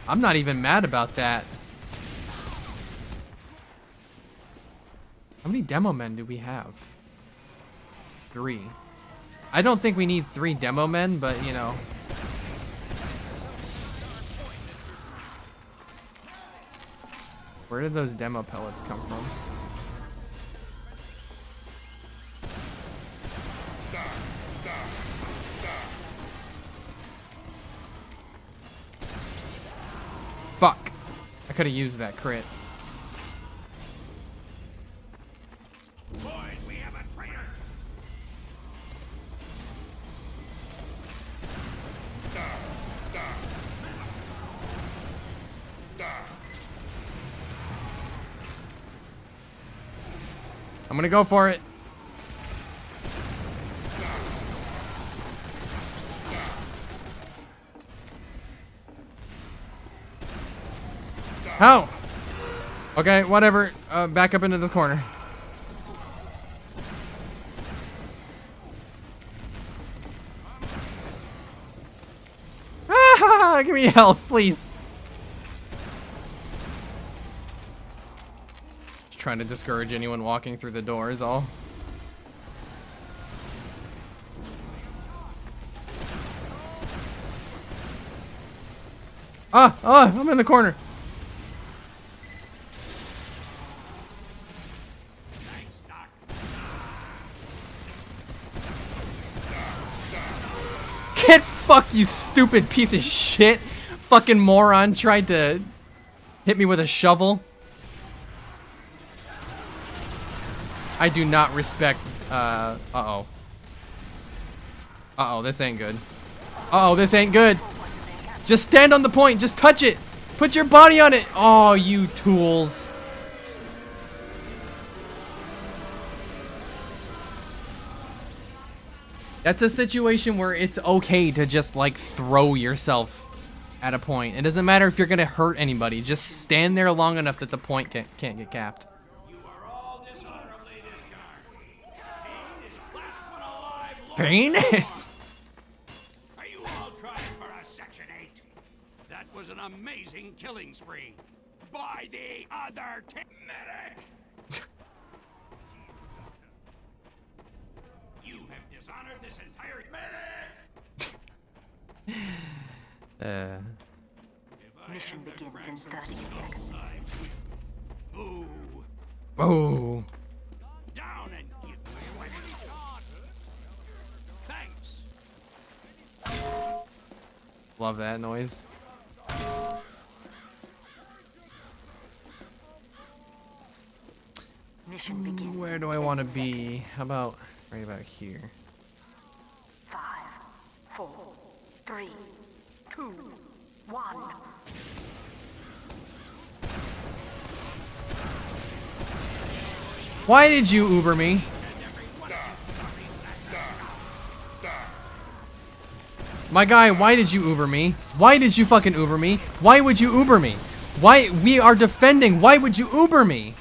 I'm not even mad about that. How many demo men do we have? 3. I don't think we need 3 demo men, but you know. Where did those demo pellets come from? Fuck. I could have used that crit. Boys, we have a traitor. I'm gonna go for it. How? Okay, whatever. Back up into this corner. Ah, give me health, please. Just trying to discourage anyone walking through the door is all. I'm in the corner. Get fucked, you stupid piece of shit. Fucking moron tried to hit me with a shovel. I do not respect, uh-oh. Uh-oh, this ain't good. Uh-oh, this ain't good. Just stand on the point. Just touch it. Put your body on it. Oh, you tools. That's a situation where it's okay to just, like, throw yourself at a point. It doesn't matter if you're gonna hurt anybody. Just stand there long enough that the point can't get capped. You are all dishonorably discharged. Penis! Are you all trying for a Section 8? That was an amazing killing spree. By the other medic! You have dishonored this entire medic! Mission begins in 30 seconds. Boo! Oh. Down and give me away. Thanks. Love that noise. Mission begins. Where do I want to be? How about right about here? 5, 4, 3, 2, 1. Why did you Uber me? My guy, why did you Uber me? Why did you fucking Uber me? Why would you Uber me? Why? We are defending. Why would you Uber me?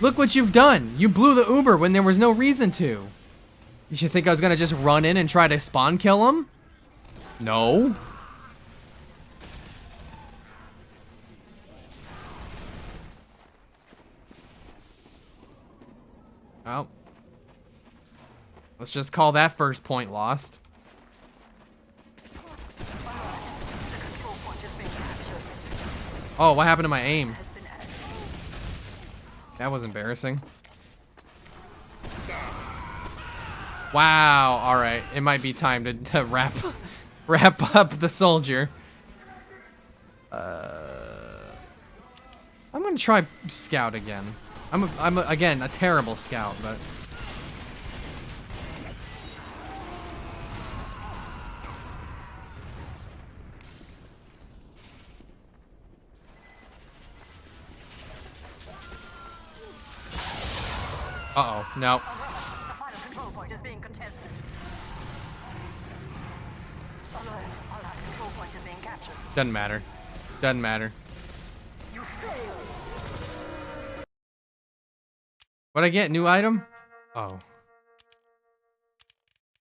Look what you've done. You blew the Uber when there was no reason to. You should think I was gonna just run in and try to spawn kill him? No. Oh. Let's just call that first point lost. Oh, what happened to my aim? That was embarrassing. Wow, alright. It might be time to wrap up the soldier. I'm gonna try scout again. I'm again a terrible scout, but Uh-oh. No. The final control point is being contested. Alert. Our last control point is being captured. Doesn't matter. Doesn't matter. You failed. What'd I get? New item? Oh.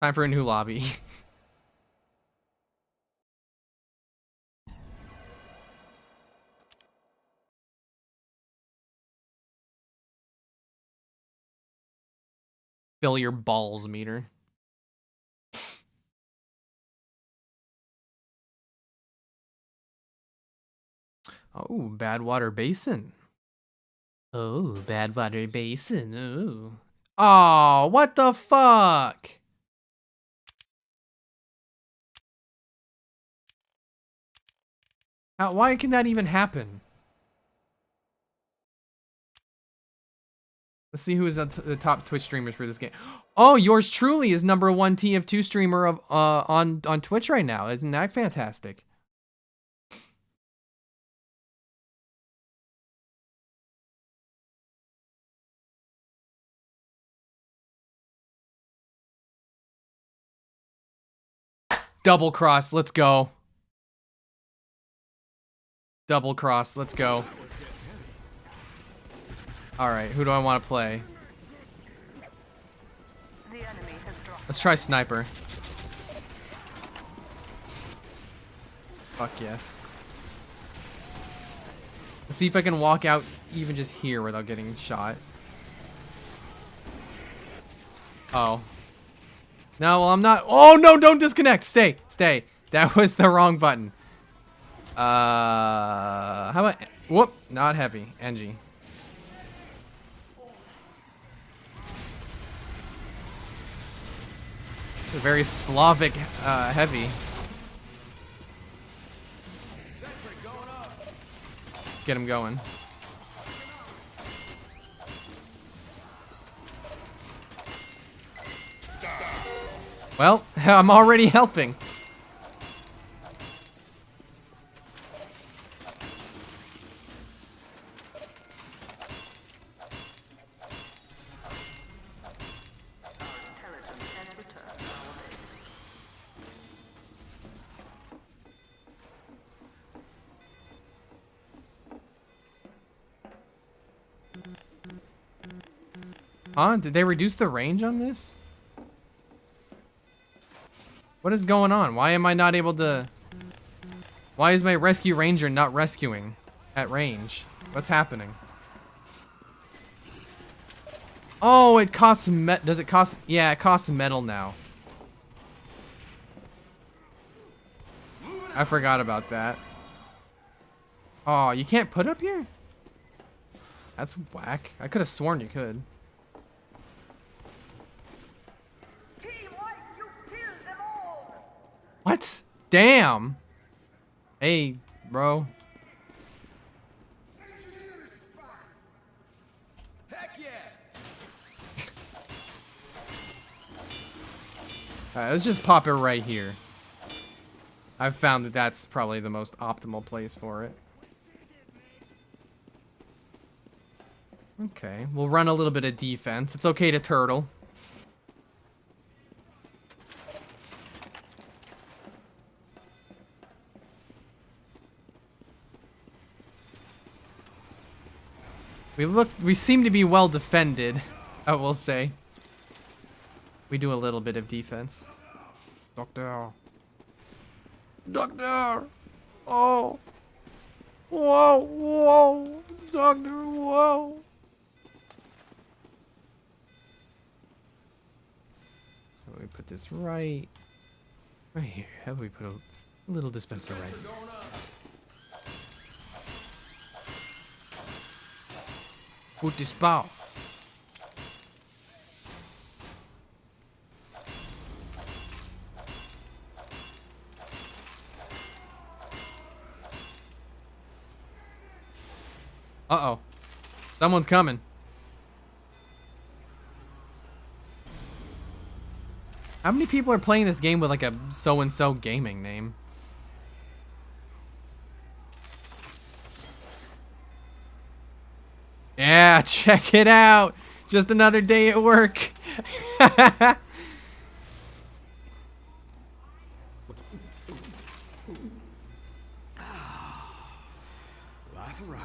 Time for a new lobby. Fill your balls meter. Oh, Badwater Basin. Oh, Badwater Basin. Oh. Oh, what the fuck? Why can that even happen? Let's see who is the top Twitch streamers for this game. Oh, yours truly is #1 TF2 streamer of on Twitch right now. Isn't that fantastic? Double cross, let's go. Double cross, let's go. All right, who do I want to play? The enemy has dropped. Let's try sniper. Fuck yes. Let's see if I can walk out even just here without getting shot. Oh. No, well, I'm not. Oh, no, don't disconnect. Stay, stay. That was the wrong button. How about... Whoop, not heavy. NG. A very Slavic heavy. Get him going. Well, I'm already helping. Intelligence has returned to our base. Huh? Did they reduce the range on this? What is going on? Why am I not able to... Why is my rescue ranger not rescuing at range? What's happening? Oh, it costs does it cost... Yeah, it costs metal now. I forgot about that. Oh, you can't put up here? That's whack. I could have sworn you could. Team White, you killed them all! What? Damn. Hey, bro. Heck yeah! Alright, let's just pop it right here. I've found that that's probably the most optimal place for it. Okay, we'll run a little bit of defense. It's okay to turtle. We seem to be well defended, I will say. We do a little bit of defense. Doctor. Doctor! Oh! Whoa! Whoa! Doctor, whoa! So we put this right here. How do we put a little dispenser right here? Put this bow. Uh-oh. Someone's coming. How many people are playing this game with like a so-and-so gaming name? Yeah, check it out. Just another day at work. Life of Riley.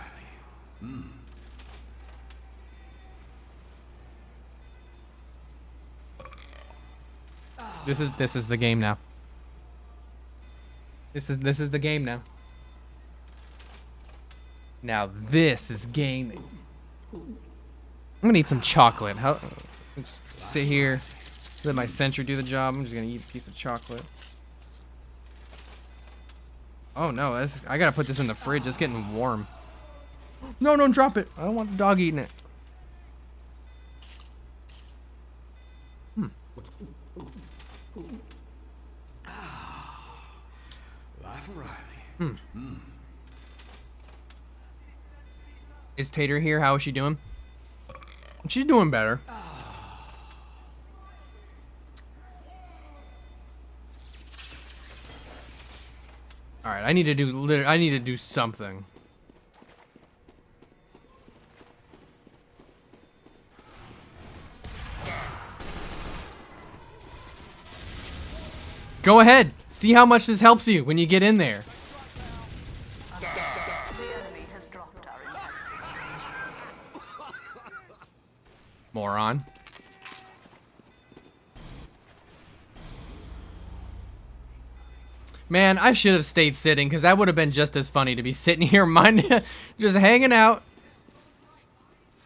This is the game now. This is the game now. Now this is gaming. I'm gonna eat some chocolate. How? Just sit here, let my sentry do the job. I'm just gonna eat a piece of chocolate. Oh no, I gotta put this in the fridge. It's getting warm. No, don't drop it. I don't want the dog eating it. Life of Riley. Is Tater here? How is she doing? She's doing better. All right, I need to do something. Go ahead. See how much this helps you when you get in there. The enemy has dropped our intensity. Moron. Man, I should have stayed sitting because that would have been just as funny to be sitting here, just hanging out.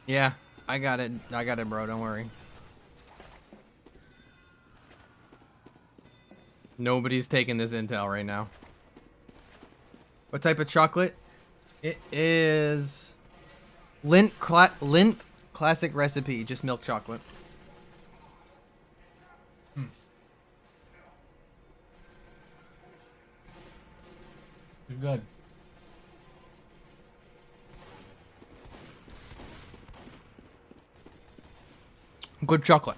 Yeah, I got it. I got it, bro. Don't worry. Nobody's taking this intel right now. What type of chocolate? It is Lindt classic recipe, just milk chocolate. It's good. Good chocolate.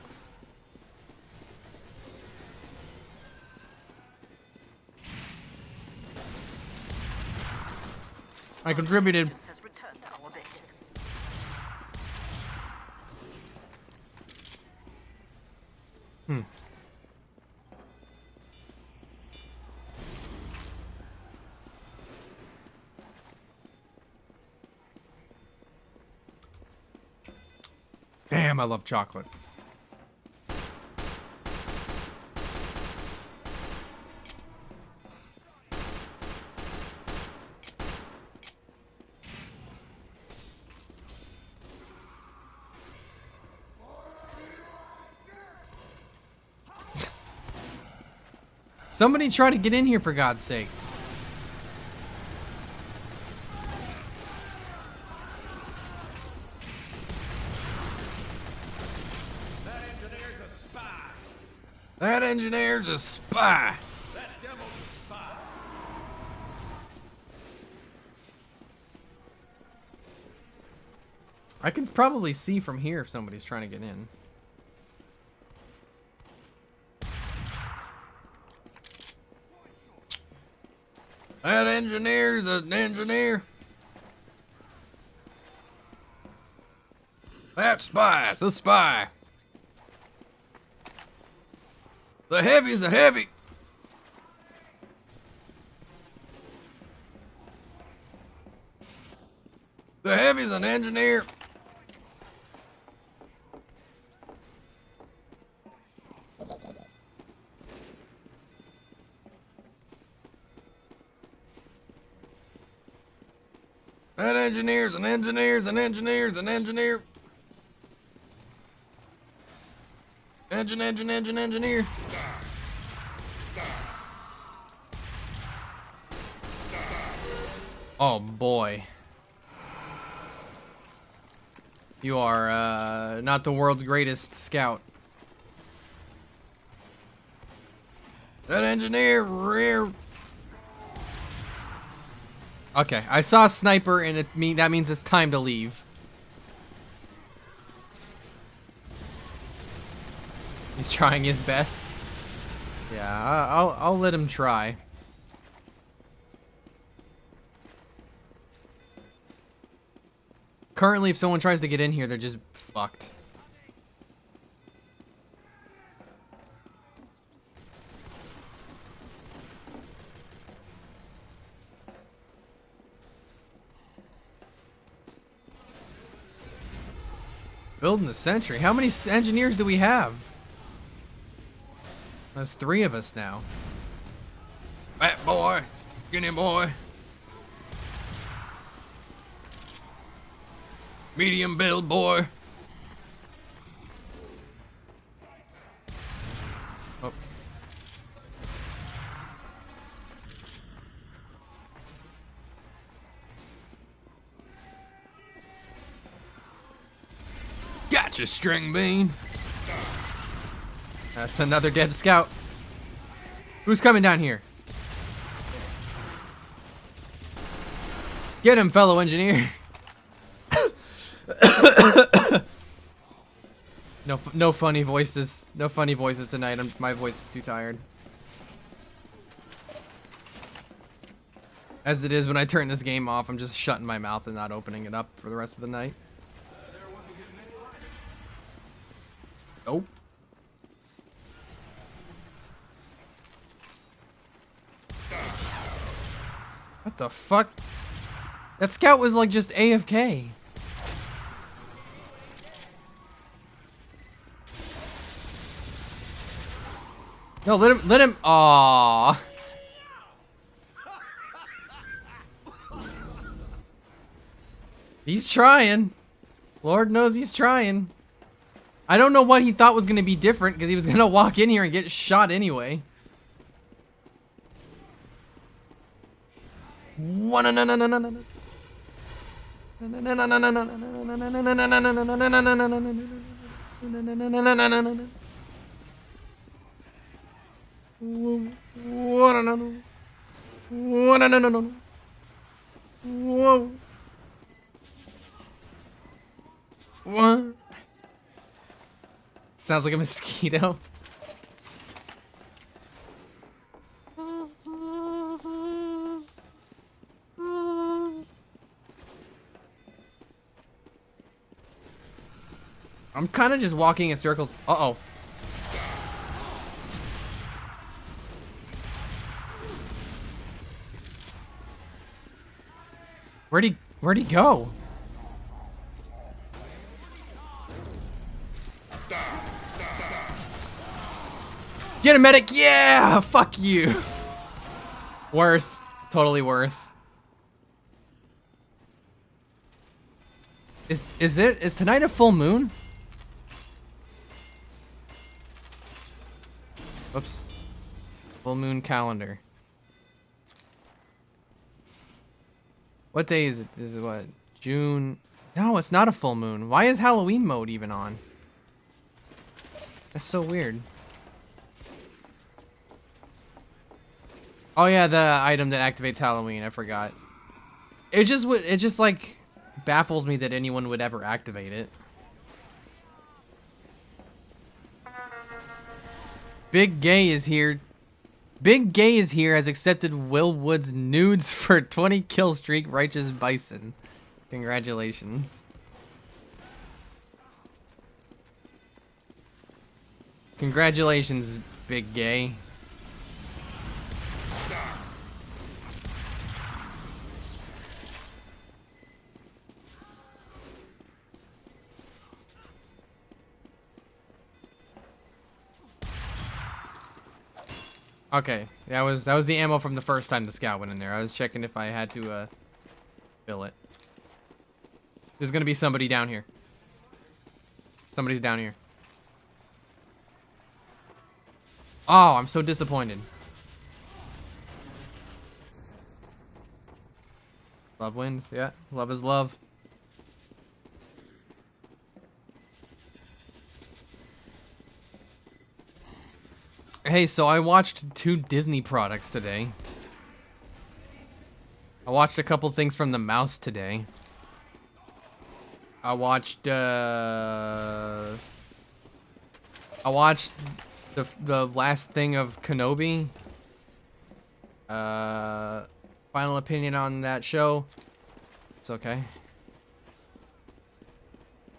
I contributed. Has returned to our base. Damn, I love chocolate. Somebody try to get in here for God's sake. That engineer's a spy. That engineer's a spy. That demo's a spy. I can probably see from here if somebody's trying to get in. That engineer's an engineer. That spy's a spy. The heavy's a heavy. The heavy's an engineer. That engineer's an engineer's an engineer's an engineer. Engineer. Oh boy. You are not the world's greatest scout. That engineer rear. Okay, I saw a sniper and that means it's time to leave. He's trying his best. Yeah, I'll let him try. Currently, if someone tries to get in here, they're just fucked. Building the Sentry. How many engineers do we have? There's 3 of us now. Fat boy. Skinny boy. Medium build boy. Oh. Gotcha, string bean. That's another dead scout. Who's coming down here? Get him, fellow engineer. No funny voices. No funny voices tonight. My voice is too tired. As it is when I turn this game off, I'm just shutting my mouth and not opening it up for the rest of the night. Nope. What the fuck? That scout was like just AFK. No, let him. Aww. He's trying. Lord knows he's trying. I don't know what he thought was going to be different because he was going to walk in here and get shot anyway. Whoa. What? Sounds like a mosquito. I'm kind of just walking in circles. Uh-oh. Where'd he go? Get a medic! Yeah! Fuck you! Worth. Totally worth. Is tonight a full moon? Whoops. Full moon calendar. What day is it? This is what? June? No, it's not a full moon. Why is Halloween mode even on? That's so weird. Oh yeah, the item that activates Halloween. I forgot. It just like baffles me that anyone would ever activate it. Big Gay is here. Big Gay is here has accepted Will Wood's nudes for 20 kill streak. Righteous Bison. Congratulations. Congratulations, Big Gay. Okay, that was the ammo from the first time the scout went in there. I was checking if I had to fill it. There's gonna be somebody down here. Somebody's down here. Oh, I'm so disappointed. Love wins, yeah. Love is love. Hey, so I watched 2 Disney products today. I watched a couple things from the mouse today. I watched the last thing of Kenobi. Final opinion on that show. It's okay.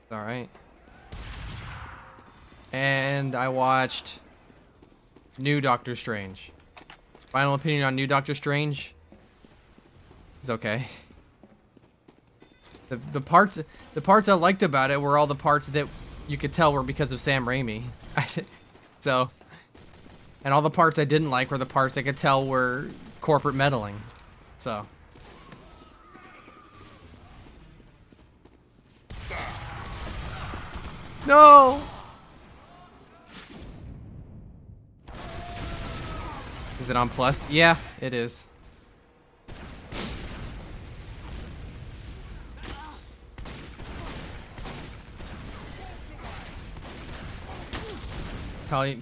It's alright. And I watched New Doctor Strange. Final opinion on New Doctor Strange? It's okay. The parts I liked about it were all the parts that you could tell were because of Sam Raimi. So, and all the parts I didn't like were the parts I could tell were corporate meddling. So. No! Is it on plus? Yeah, it is.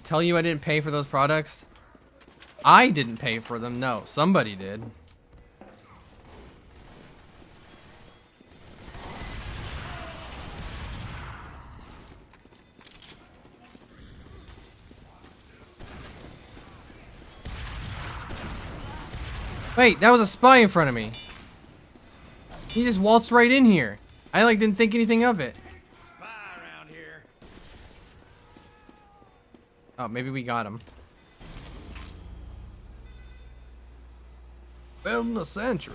Tell you I didn't pay for those products? I didn't pay for them. No, somebody did. Wait, that was a spy in front of me. He just waltzed right in here. I like didn't think anything of it. Spy around here. Oh, maybe we got him. Building a sentry.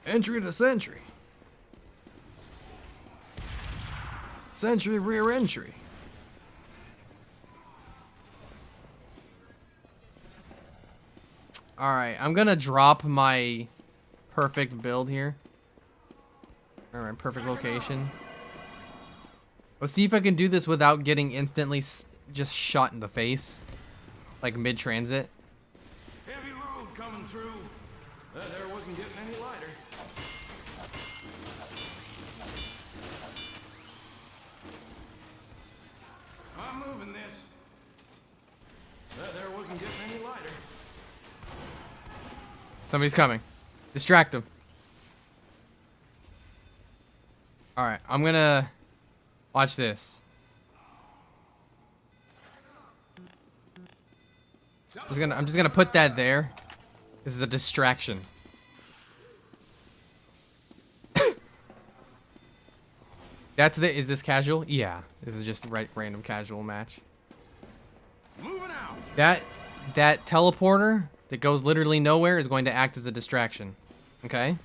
Entry to sentry. Sentry rear entry. Alright, I'm gonna drop my perfect build here. Alright, perfect location. Let's see if I can do this without getting instantly just shot in the face. Like mid-transit. Heavy load coming through. That there wasn't getting any lighter. I'm moving this. That there wasn't getting any lighter. Somebody's coming. Distract him. Alright, I'm gonna... Watch this. I'm just gonna put that there. This is a distraction. Is this casual? Yeah. This is just a random casual match. Moving out. That teleporter that goes literally nowhere is going to act as a distraction. Okay?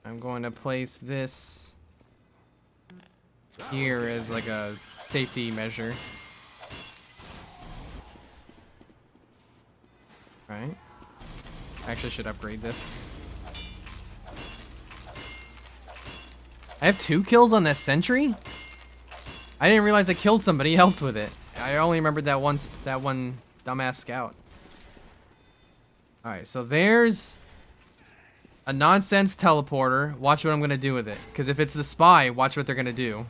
I'm going to place this here as like a safety measure. Right? Actually should upgrade this. I have 2 kills on this sentry? I didn't realize I killed somebody else with it. I only remembered that one dumbass scout. Alright, so there's a nonsense teleporter. Watch what I'm gonna do with it. Because if it's the spy, watch what they're gonna do.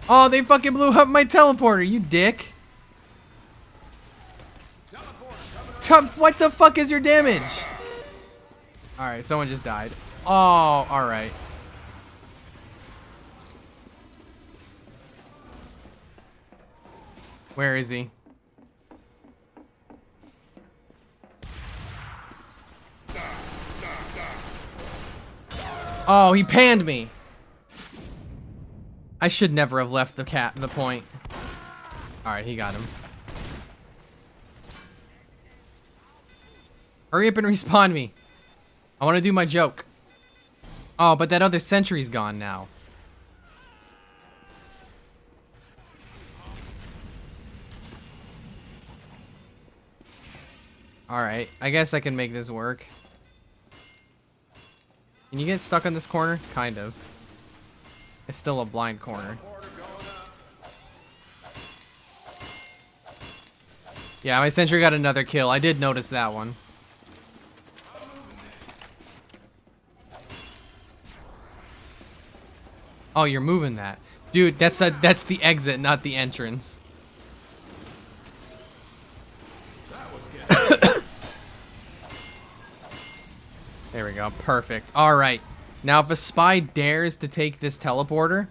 Oh, they fucking blew up my teleporter, you dick. What the fuck is your damage? Alright, someone just died. Oh, alright. Where is he? Oh, he panned me. I should never have left the point. Alright, he got him. Hurry up and respawn me. I want to do my joke. Oh, but that other sentry's gone now. Alright, I guess I can make this work. Can you get stuck on this corner? Kind of. It's still a blind corner. Yeah, my sentry got another kill. I did notice that one. Oh, you're moving that. Dude, that's the exit, not the entrance. There we go. Perfect. All right. Now, if a spy dares to take this teleporter,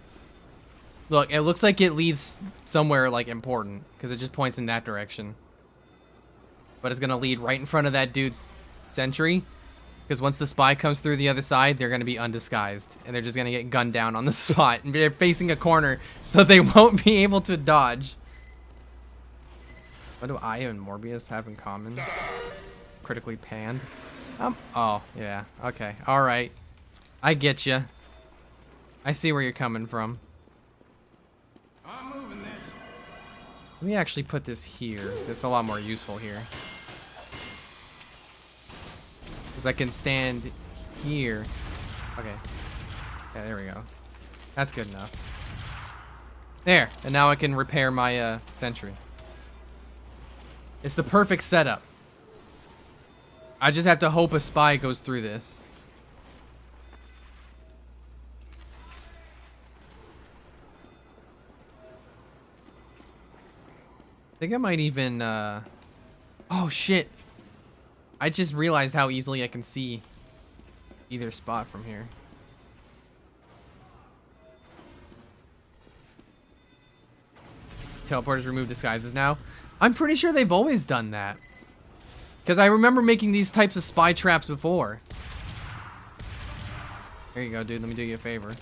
look, it looks like it leads somewhere, like, important, because it just points in that direction. But it's going to lead right in front of that dude's sentry, Because once the spy comes through the other side, they're going to be undisguised. And they're just going to get gunned down on the spot. And they're facing a corner, so they won't be able to dodge. What do I and Morbius have in common? Critically panned? Oh, yeah. Okay. Alright. I get you. I see where you're coming from. I'm moving this. Let me actually put this here. It's a lot more useful here. Because I can stand here. Okay. Yeah, there we go. That's good enough. There. And now I can repair my sentry. It's the perfect setup. I just have to hope a spy goes through this. I think I might even, oh shit. I just realized how easily I can see either spot from here. Teleporters remove disguises now. I'm pretty sure they've always done that. Because I remember making these types of spy traps before. There you go, dude. Let me do you a favor.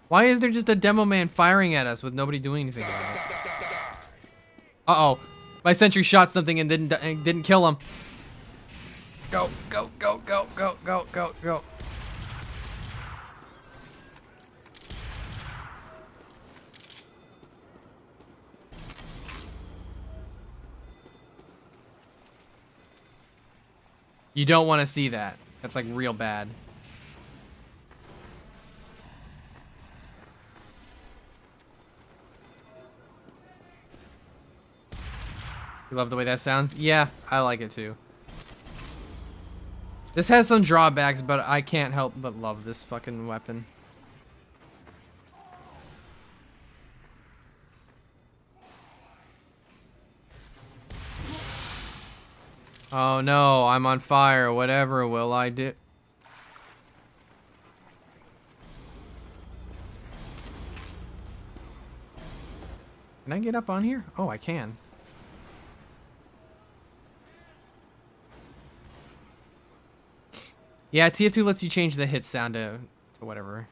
Why is there just a demo man firing at us with nobody doing anything about it? Uh-oh. My sentry shot something and didn't kill him. Go, go, go, go, go, go, go, go. You don't want to see that. That's like real bad. You love the way that sounds? Yeah, I like it too. This has some drawbacks, but I can't help but love this fucking weapon. Oh no, I'm on fire. Whatever will I do? Can I get up on here? Oh, I can. Yeah, TF2 lets you change the hit sound to whatever.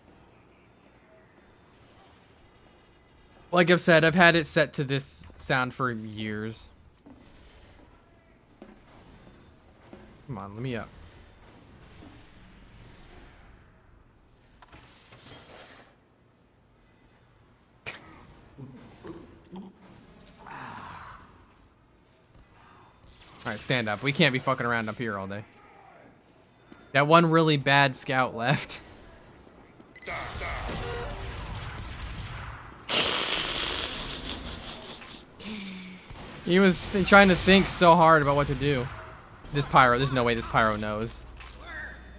Like I've said, I've had it set to this sound for years. Come on, let me up. Alright, stand up. We can't be fucking around up here all day. That one really bad scout left. He was trying to think so hard about what to do. This pyro, there's no way this pyro knows.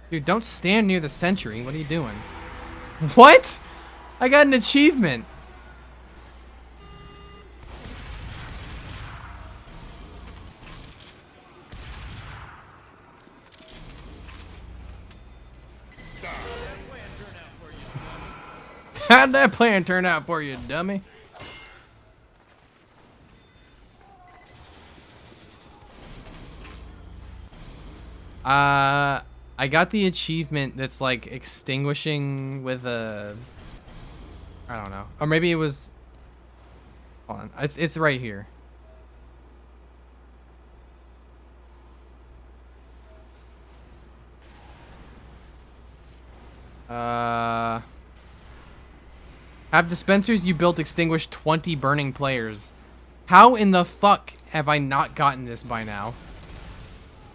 Dude, don't stand near the sentry. What are you doing? What? I got an achievement. How'd that plan turn out for you, dummy? I got the achievement that's like extinguishing with a, I don't know, or maybe it was, hold on, it's right here. Have dispensers you built extinguish 20 burning players. How in the fuck have I not gotten this by now?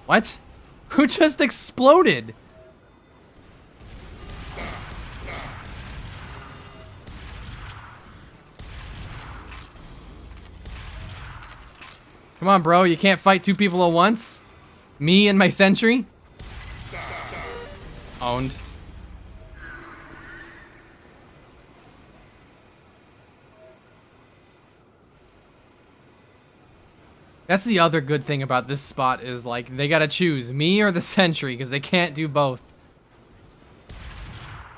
What? Who just exploded? Come on, bro. You can't fight two people at once? Me and my sentry? Owned. That's the other good thing about this spot is, like, they gotta choose me or the sentry, because they can't do both.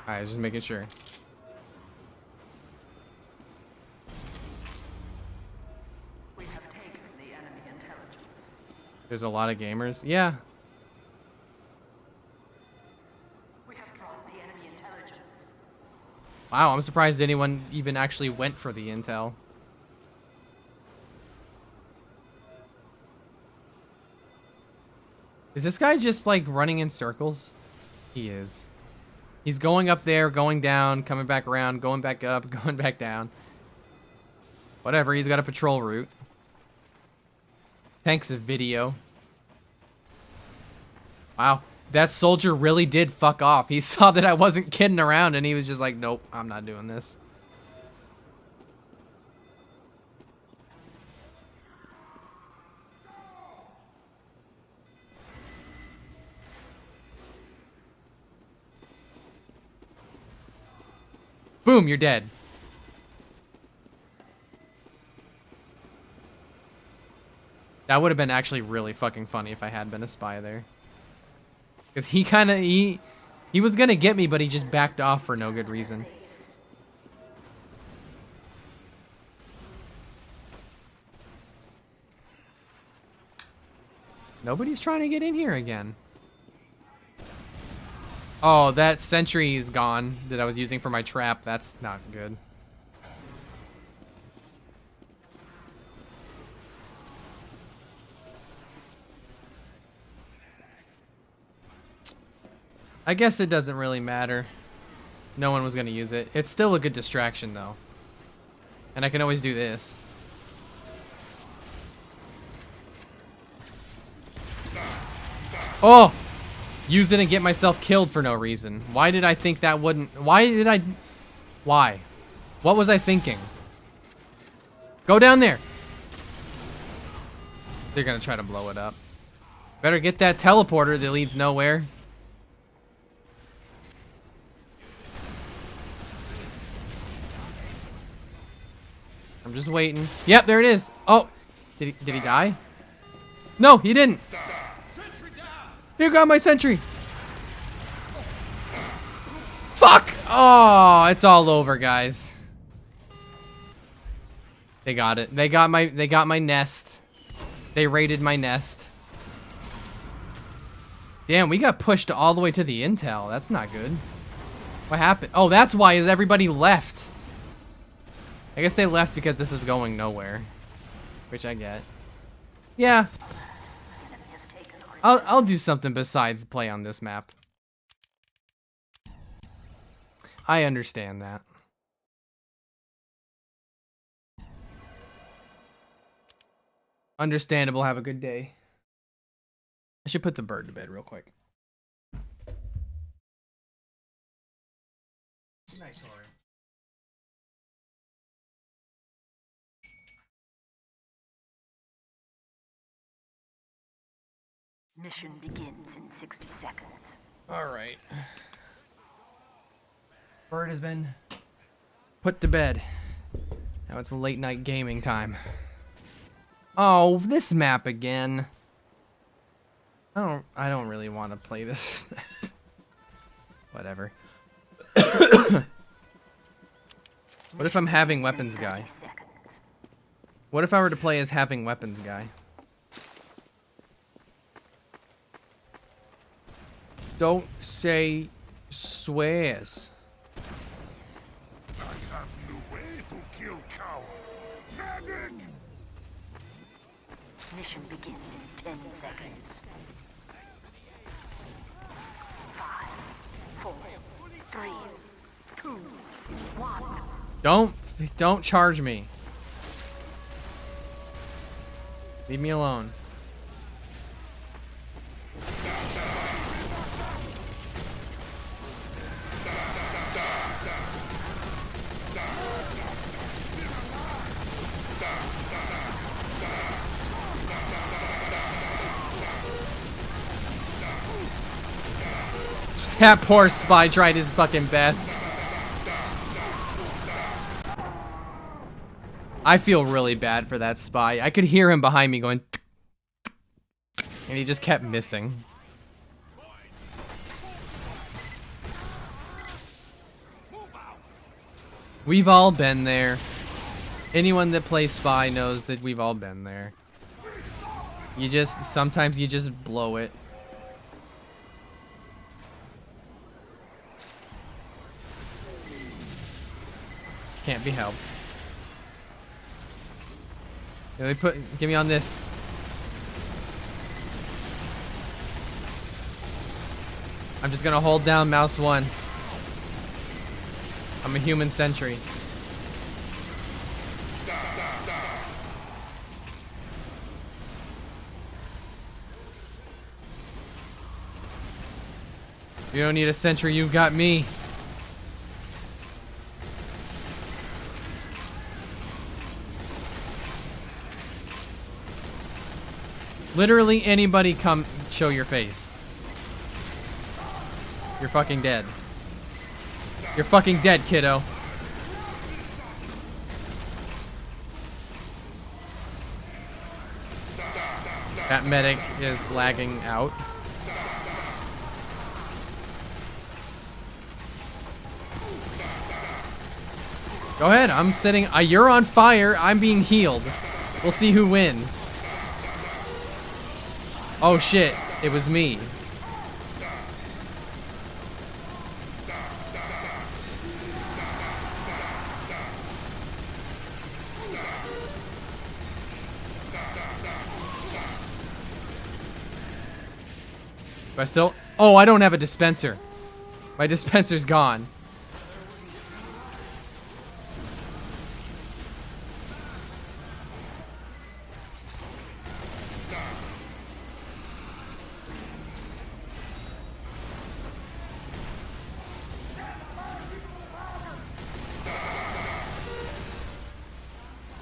Alright, just making sure. We have taken the enemy intelligence. There's a lot of gamers. Yeah. We have dropped the enemy intelligence. Wow, I'm surprised anyone even actually went for the intel. Is this guy just like running in circles? He is. He's going up there, going down, coming back around, going back up, going back down. Whatever, he's got a patrol route. Thanks, video. Wow, that soldier really did fuck off. He saw that I wasn't kidding around and he was just like, nope, I'm not doing this. Boom, you're dead. That would have been actually really fucking funny if I had been a spy there. Because he was gonna get me, but he just backed off for no good reason. Nobody's trying to get in here again. Oh, that sentry is gone that I was using for my trap. That's not good. I guess it doesn't really matter. No one was going to use it. It's still a good distraction, though. And I can always do this. Oh! Use it and get myself killed for no reason. Why did I think that wouldn't... Why? What was I thinking? Go down there! They're gonna try to blow it up. Better get that teleporter that leads nowhere. I'm just waiting. Yep, there it is. Oh! Did he die? No, he didn't! You got my sentry. Fuck! Oh, it's all over, guys. They got it. They got my nest. They raided my nest. Damn, we got pushed all the way to the intel. That's not good. What happened? Oh, that's why is everybody left. I guess they left because this is going nowhere, which I get. Yeah. I'll do something besides play on this map. I understand that. Understandable. Have a good day. I should put the bird to bed real quick. Nice, Tori. Mission begins in 60 seconds. Alright. Bird has been put to bed. Now it's late night gaming time. Oh, this map again. I don't really want to play this. Whatever. What if I'm having weapons guy? What if I were to play as having weapons guy? Don't say swears. I have no way to kill cowards. Medic! Mission begins in 10 seconds. 5, 4, 3, 2, 1. Don't charge me. Leave me alone. That poor spy tried his fucking best. I feel really bad for that spy. I could hear him behind me going and he just kept missing. We've all been there. Anyone that plays spy knows that we've all been there. Sometimes you just blow it. Can't be helped. Get me on this. I'm just gonna hold down mouse 1. I'm a human sentry. You don't need a sentry, you've got me. Literally anybody come show your face. You're fucking dead. You're fucking dead, kiddo. That medic is lagging out. Go ahead, I'm sitting. You're on fire. I'm being healed. We'll see who wins. Oh shit, it was me. Do I still? Oh, I don't have a dispenser. My dispenser's gone.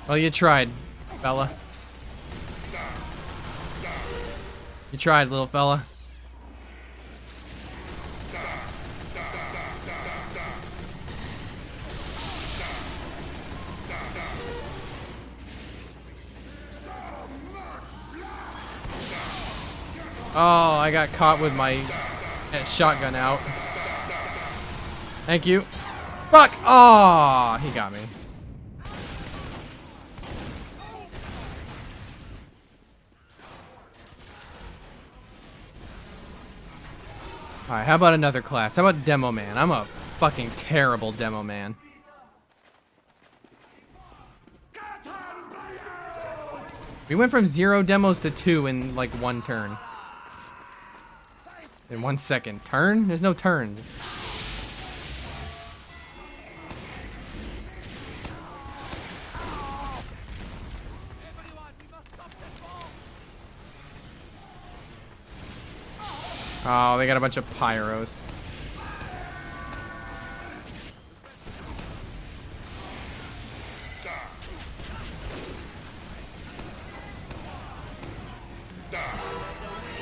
Well, you tried, fella. You tried, little fella. Oh, I got caught with my shotgun out. Thank you. Fuck! Oh, he got me. Alright, how about another class? How about Demo Man? I'm a fucking terrible Demo Man. We went from 0 demos to 2 in like 1 turn. In 1 second. Turn? There's no turns. Oh, they got a bunch of pyros.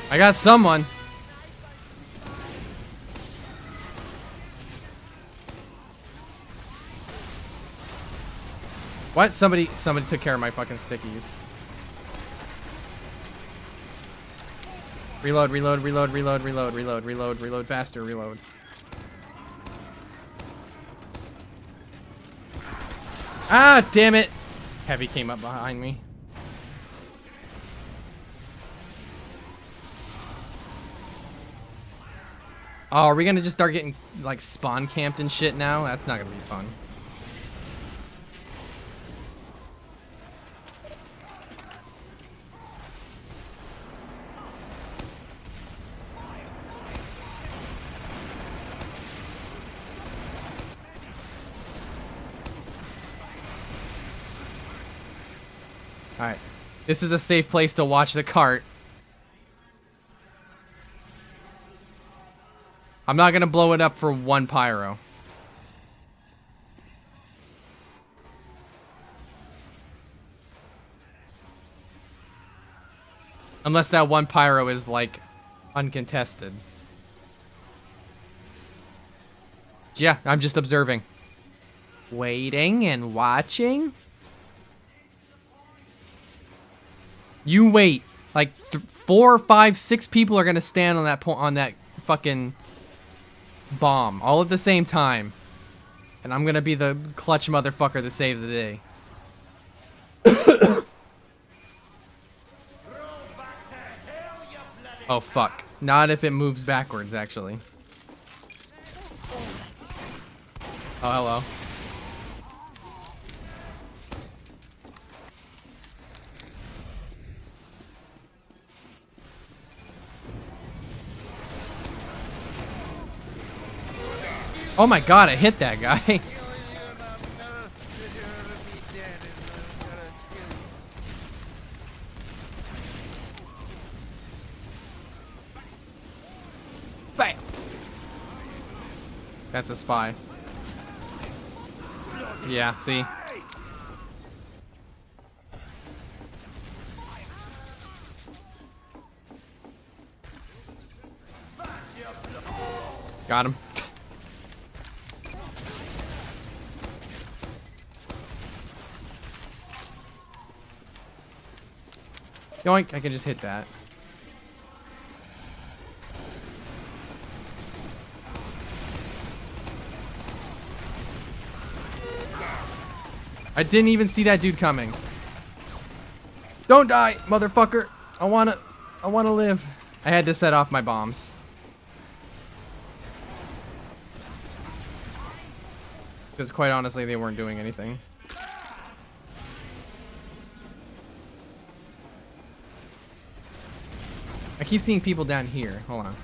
I got someone. What? Somebody took care of my fucking stickies. Reload, reload, reload, reload, reload, reload, reload, reload faster, reload. Ah, damn it! Heavy came up behind me. Oh, are we gonna just start getting, like, spawn camped and shit now? That's not gonna be fun. Alright. This is a safe place to watch the cart. I'm not gonna blow it up for 1 pyro. Unless that 1 pyro is, like, uncontested. Yeah, I'm just observing. Waiting and watching? You wait. Like 4, 5, 6 people are gonna stand on that fucking bomb all at the same time, and I'm gonna be the clutch motherfucker that saves the day. Oh, fuck. Not if it moves backwards, actually. Oh, hello. Oh my god, I hit that guy. Bam! That's a spy. Yeah, see? Got him. Yoink, I can just hit that. I didn't even see that dude coming. Don't die, motherfucker. I wanna live. I had to set off my bombs. Because quite honestly, they weren't doing anything. I keep seeing people down here. Hold on.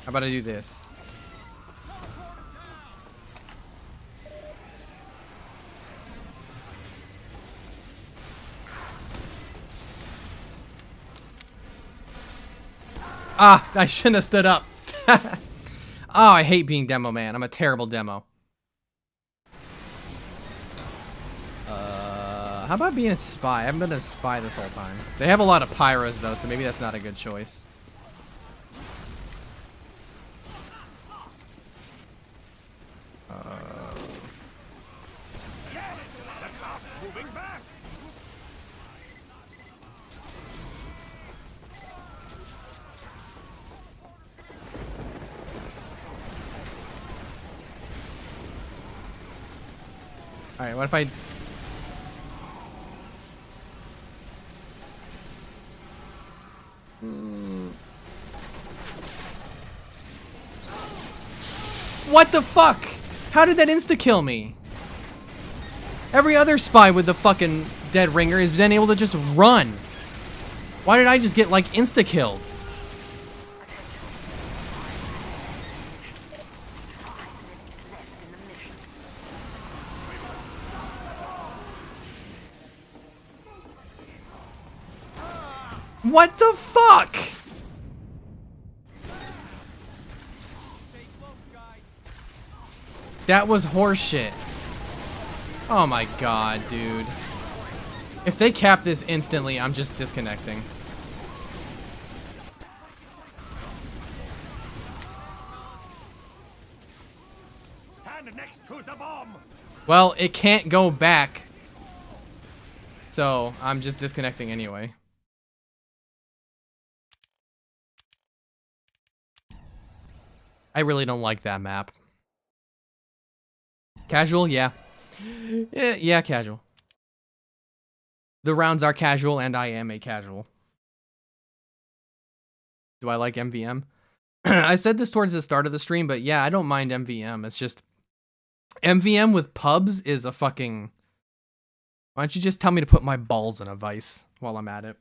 How about I do this? Ah, I shouldn't have stood up. Oh, I hate being demo man. I'm a terrible demo. How about being a spy? I haven't been a spy this whole time. They have a lot of pyros though, so maybe that's not a good choice. Alright, what if I... What the fuck? How did that insta-kill me? Every other spy with the fucking dead ringer has been able to just run. Why did I just get, like, insta-killed? What the fuck? That was horseshit. Oh my god, dude. If they cap this instantly, I'm just disconnecting. Stand next to the bomb. Well, it can't go back. So, I'm just disconnecting anyway. I really don't like that map. Casual? Yeah. Yeah, casual. The rounds are casual, and I am a casual. Do I like MVM? I said this towards the start of the stream, but yeah, I don't mind MVM. It's just... MVM with pubs is a fucking... Why don't you just tell me to put my balls in a vice while I'm at it?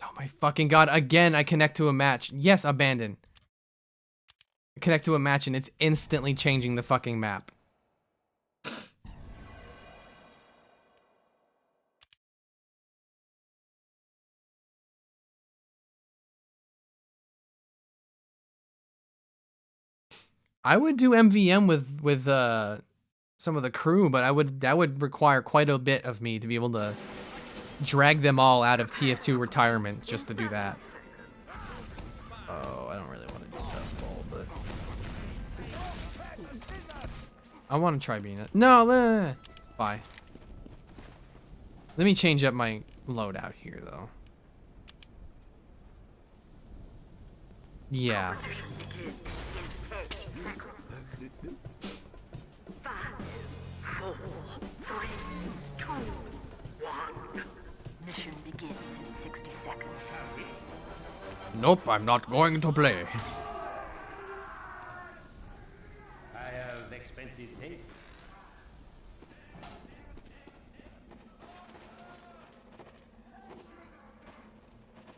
Oh my fucking god, again, I connect to a match. Yes, abandon. I connect to a match and it's instantly changing the fucking map. I would do MVM with some of the crew, but that would require quite a bit of me to be able to drag them all out of TF2 retirement just to do that. Oh, I don't really want to do Dust Bowl, but I want to try being it. No, bye. Let me change up my loadout here, though. Yeah. 4, 3, 2, 1. Mission begins in 60 seconds. Nope, I'm not going to play. I have expensive taste.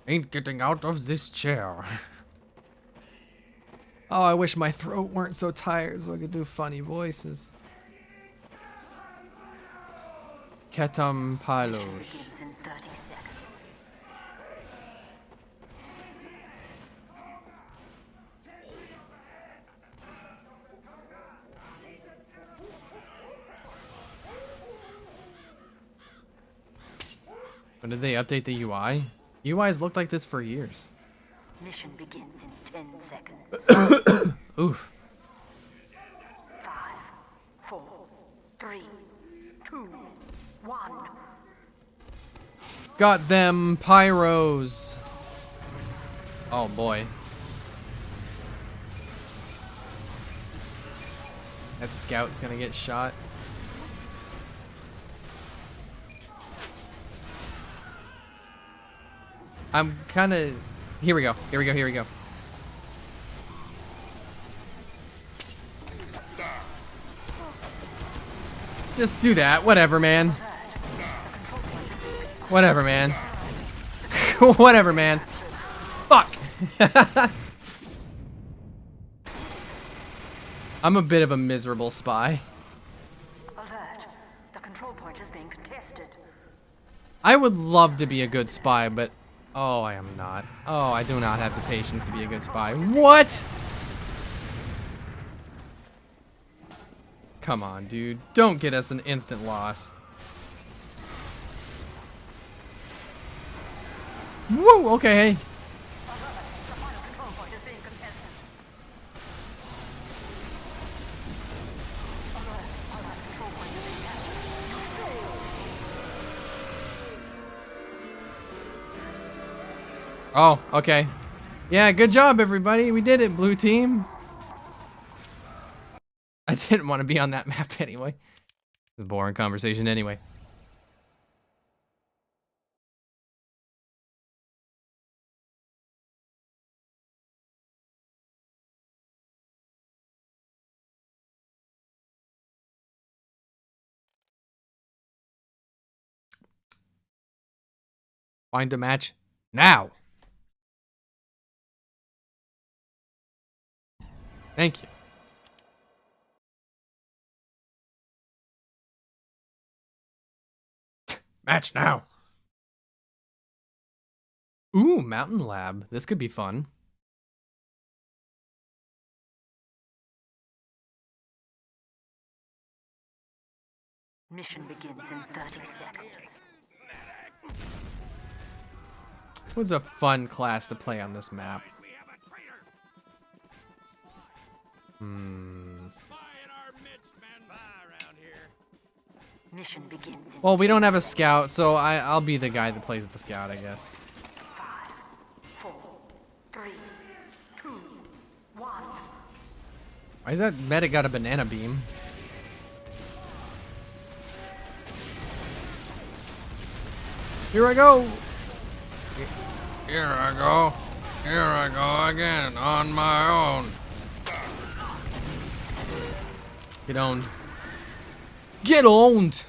Ain't getting out of this chair. Oh, I wish my throat weren't so tired so I could do funny voices. Ketam Pylos. Begins in 30 seconds. When did they update the UI? UI's looked like this for years. Mission begins in 10 seconds. Oof. 5, 4, 3, 2, 1. Got them pyros. Oh boy. That scout's gonna get shot. I'm kind of... Here we go. Here we go. Here we go. Just do that. Whatever, man. Whatever, man. Whatever, man. Fuck. I'm a bit of a miserable spy. Alert. The control point is being contested. I would love to be a good spy, but... Oh, I am not. Oh, I do not have the patience to be a good spy. What? Come on, dude. Don't get us an instant loss. Woo! Okay. The final control point is being contested. Alert. Control point is being captured. Oh, okay. Yeah, good job, everybody. We did it, blue team. I didn't want to be on that map anyway. It's a boring conversation anyway. Find a match now. Thank you. Match now. Ooh, Mountain Lab. This could be fun. Mission begins in 30 seconds. What's a fun class to play on this map? Mission begins in Well, we don't have a scout, so I'll be the guy that plays the scout, I guess. 5, 4, 3, 2, 1. Why is that medic got a banana beam? Here I go! Here I go. Here I go again, on my own. Get owned. Get owned!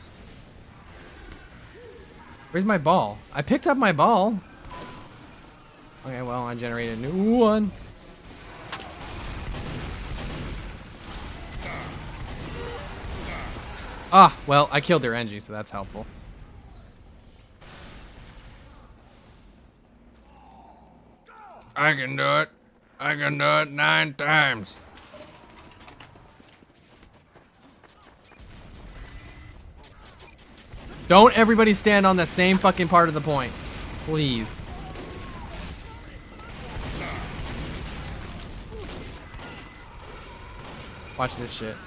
Where's my ball? I picked up my ball. Okay, well, I generated a new one. Ah, well, I killed their Engie, so that's helpful. I can do it. I can do it 9 times. Don't everybody stand on the same fucking part of the point. Please. Watch this shit.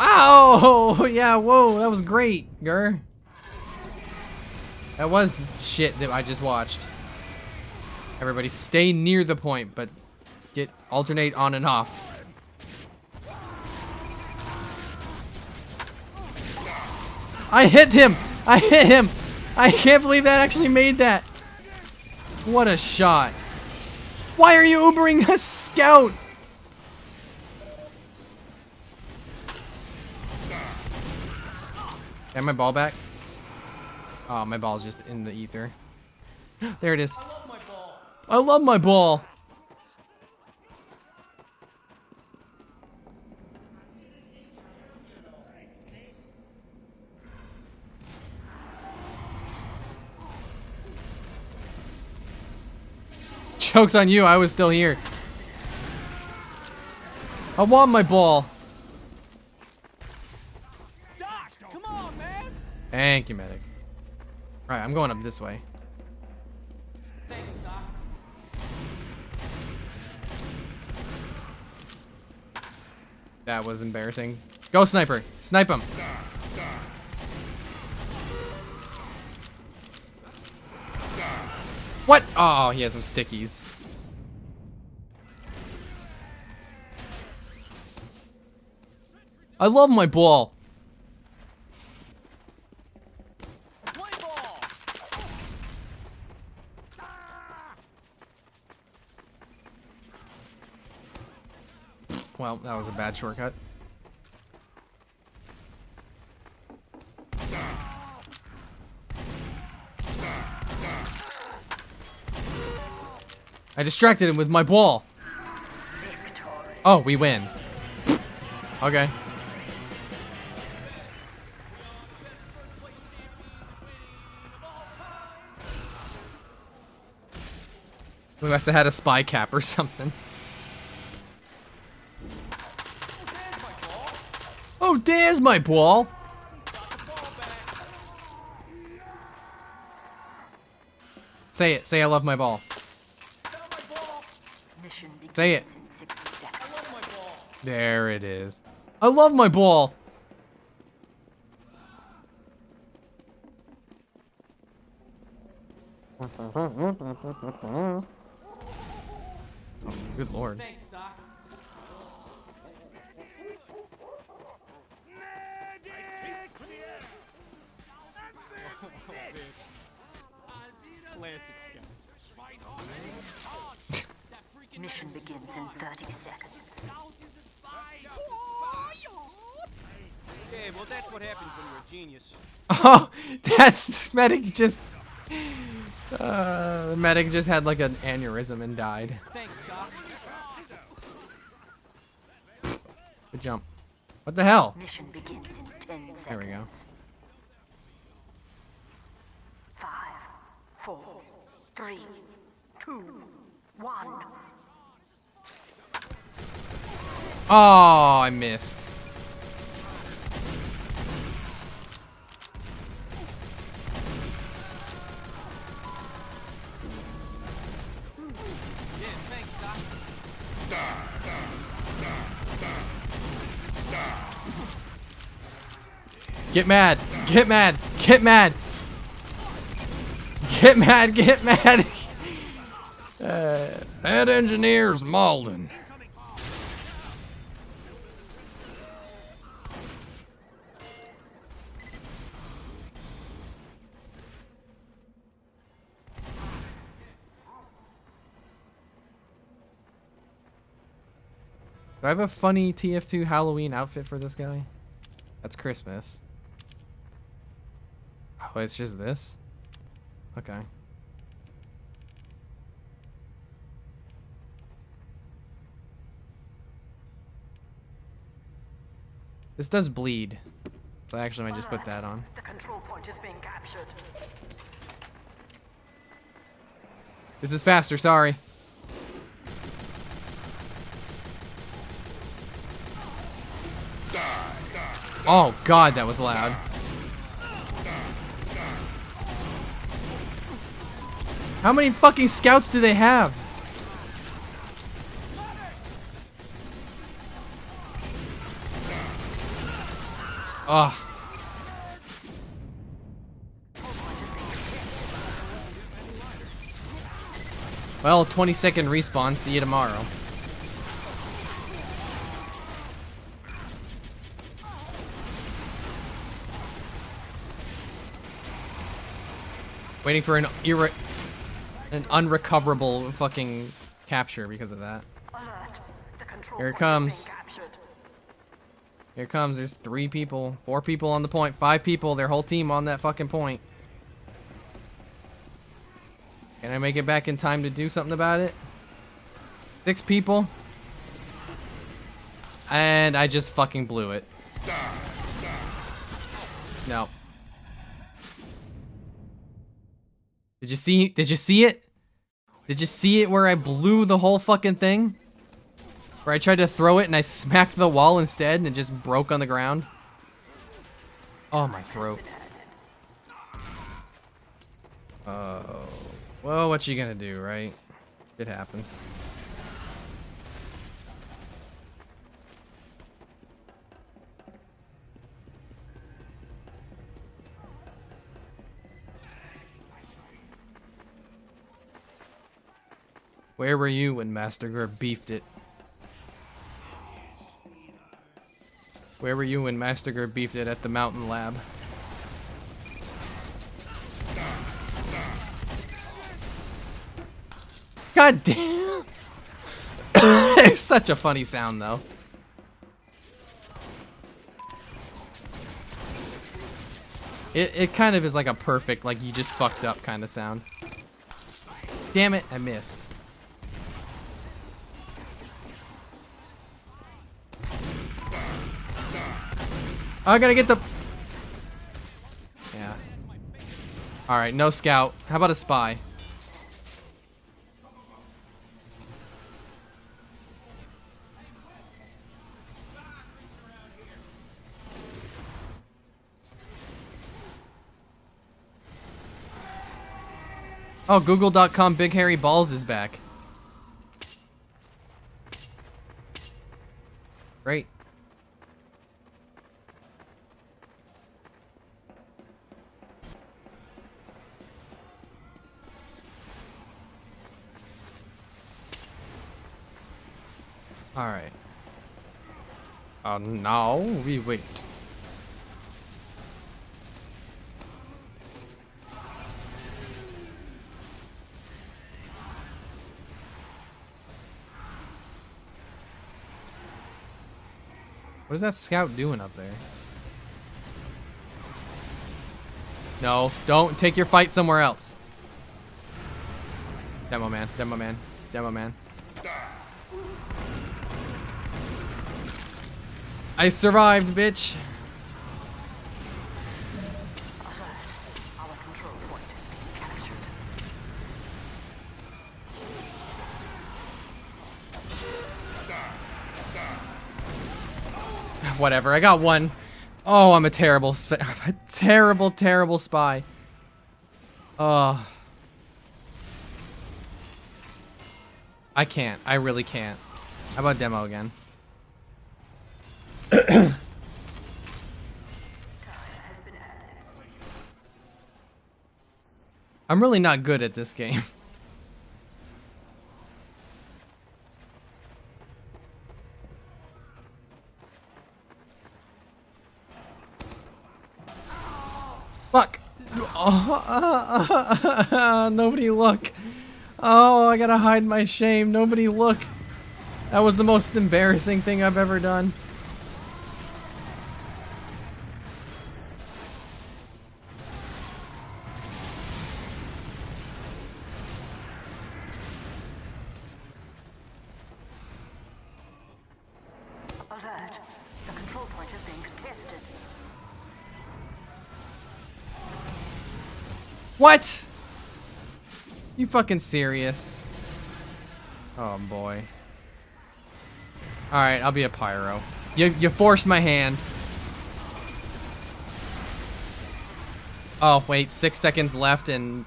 Ow! Yeah, whoa, that was great, Gur. That was shit that I just watched. Everybody stay near the point, but alternate on and off. I hit him! I hit him! I can't believe that actually made that! What a shot. Why are you Ubering a scout? And my ball back? Oh, my ball's just in the ether. There it is. I love my ball. I love my ball. Joke's on you, I was still here. I want my ball. Doc, come on, man. Thank you, medic. Alright, I'm going up this way. Thanks, Doc. That was embarrassing. Go, sniper. Snipe him. What? Oh, he has some stickies. I love my ball. Play ball. Well, that was a bad shortcut. I distracted him with my ball. Oh, we win. Okay. We must have had a spy cap or something. Oh, there's my ball. Say it. Say I love my ball. Mission begins Say it. in 60 seconds. There it is. I love my ball. Oh, good lord. Thanks, Doc. Mission begins in 30 seconds. Okay, well that's what happens when you're a genius. Oh, that's medic just. The medic just had like an aneurysm and died. Thanks, Doc. Good jump. What the hell? Mission begins in 10 seconds. There we go. 5, 4, 3, 2, 1. Oh, I missed. Yeah, thanks, Doc. Get mad. Get mad. Get mad. Get mad. Get mad. That engineer's Malden. Do I have a funny TF2 Halloween outfit for this guy? That's Christmas. Oh, it's just this? Okay. This does bleed. So I actually might just put that on. The control point is being captured. This is faster, sorry. Oh god, that was loud. How many fucking scouts do they have? Ugh. Well, 20-second respawn. See you tomorrow. Waiting for an unrecoverable fucking capture because of that. Alert. The control Here it point comes. is being captured. Here it comes. There's 3 people. 4 people on the point. 5 people. Their whole team on that fucking point. Can I make it back in time to do something about it? 6 people. And I just fucking blew it. No. Did you see it? Did you see it where I blew the whole fucking thing? Where I tried to throw it and I smacked the wall instead and it just broke on the ground? Oh, my throat. Oh. Well, what you gonna do, right? It happens. Where were you when MasterGir beefed it? Where were you when MasterGir beefed it at the mountain lab? God damn! It's such a funny sound, though. It kind of is like a perfect, like you just fucked up kind of sound. Damn it, I missed. I gotta get the... Yeah. Alright, no scout. How about a spy? Oh, Google.com Big Hairy Balls is back. Great. Alright. Oh, now we wait. What is that scout doing up there? No, don't take your fight somewhere else. Demo man, demo man, demo man. I survived, bitch. Our control point is being captured. Whatever, I got one. Oh, I'm a terrible, I'm a terrible, terrible spy. Oh. I can't. I really can't. How about demo again? I'm really not good at this game. Fuck. Oh, nobody look. Oh, I gotta hide my shame. Nobody look. That was the most embarrassing thing I've ever done. Alert. The control point is being contested. What? You fucking serious? Oh boy. Alright, I'll be a pyro. You forced my hand. Oh, wait, 6 seconds left and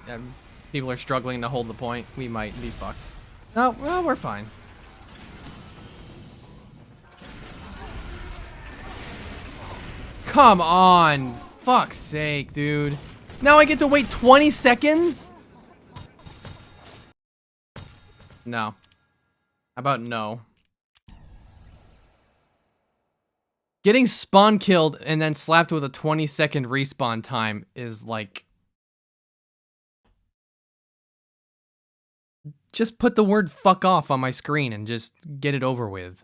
people are struggling to hold the point. We might be fucked. Oh, well, we're fine. Come on. Fuck's sake, dude. Now I get to wait 20 seconds? No. How about no? Getting spawn killed and then slapped with a 20-second respawn time is like Just put the word fuck off on my screen and just get it over with.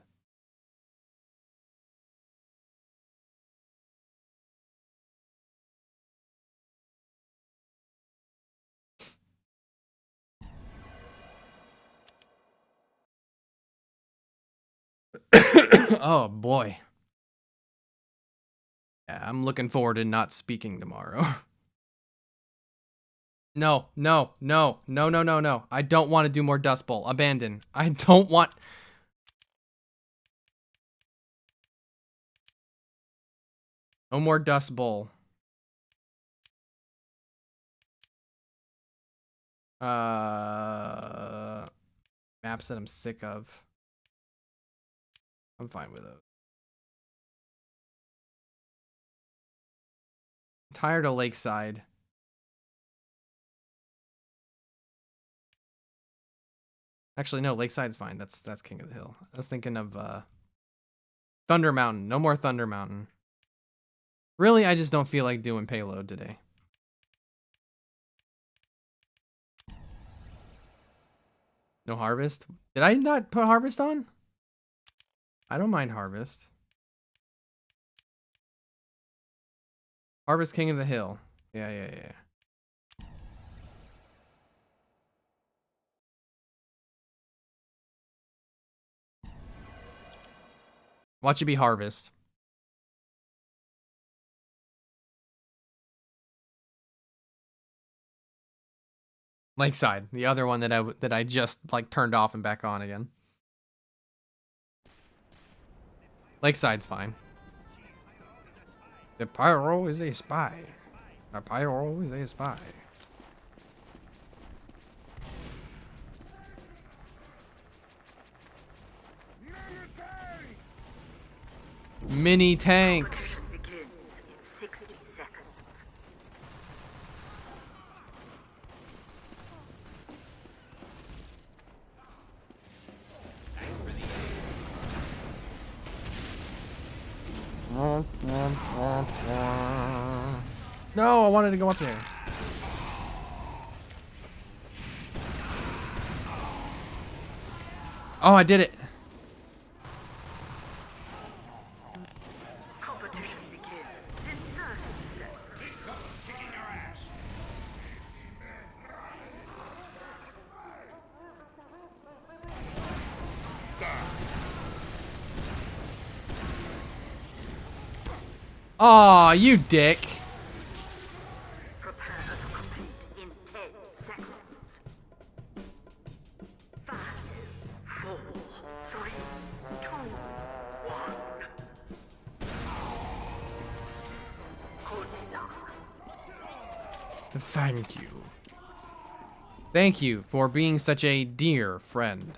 Oh boy. Yeah, I'm looking forward to not speaking tomorrow. No, no, no, no, no, no, no. I don't want to do more Dust Bowl. Abandon. I don't want... No more Dust Bowl. Maps that I'm sick of. I'm fine with those. I'm tired of Lakeside. Actually, no, Lakeside's fine. That's King of the Hill. I was thinking of Thunder Mountain. No more Thunder Mountain. Really, I just don't feel like doing payload today. No Harvest? Did I not put Harvest on? I don't mind Harvest. Harvest King of the Hill. Yeah. Watch it be Harvest. Lakeside, the other one that I just like turned off and back on again. Lakeside's fine. The pyro is a spy. The pyro is a spy. Mini tanks. Begins in 60 seconds. No, I wanted to go up there. Oh, I did it. Competition begins in 30 seconds. Aw, you dick. Prepare to complete in 10 seconds. 5, 4, 3, 2, 1. Good luck. Thank you. Thank you for being such a dear friend.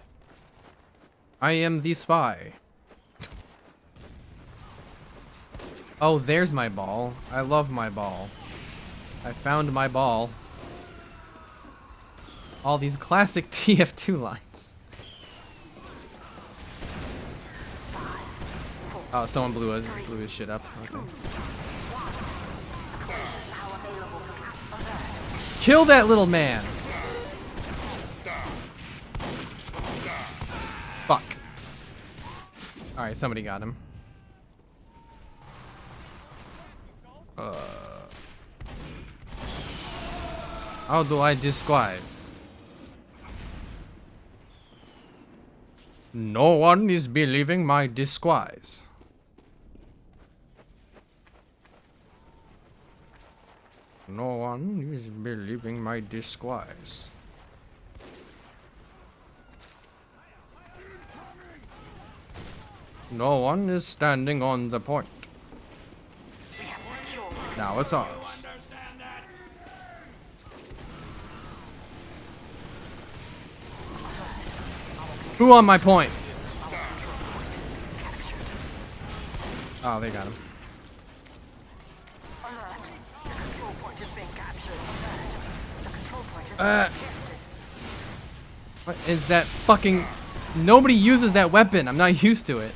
I am the spy. Oh, there's my ball. I love my ball. I found my ball. All these classic TF2 lines. Oh, someone blew his shit up. Okay. Kill that little man. Fuck. Alright, somebody got him. How do I disguise? No one is believing my disguise. No one is believing my disguise. No one is standing on the point. Now it's ours. Who on my point? Oh, they got him. What is that fucking... Nobody uses that weapon. I'm not used to it.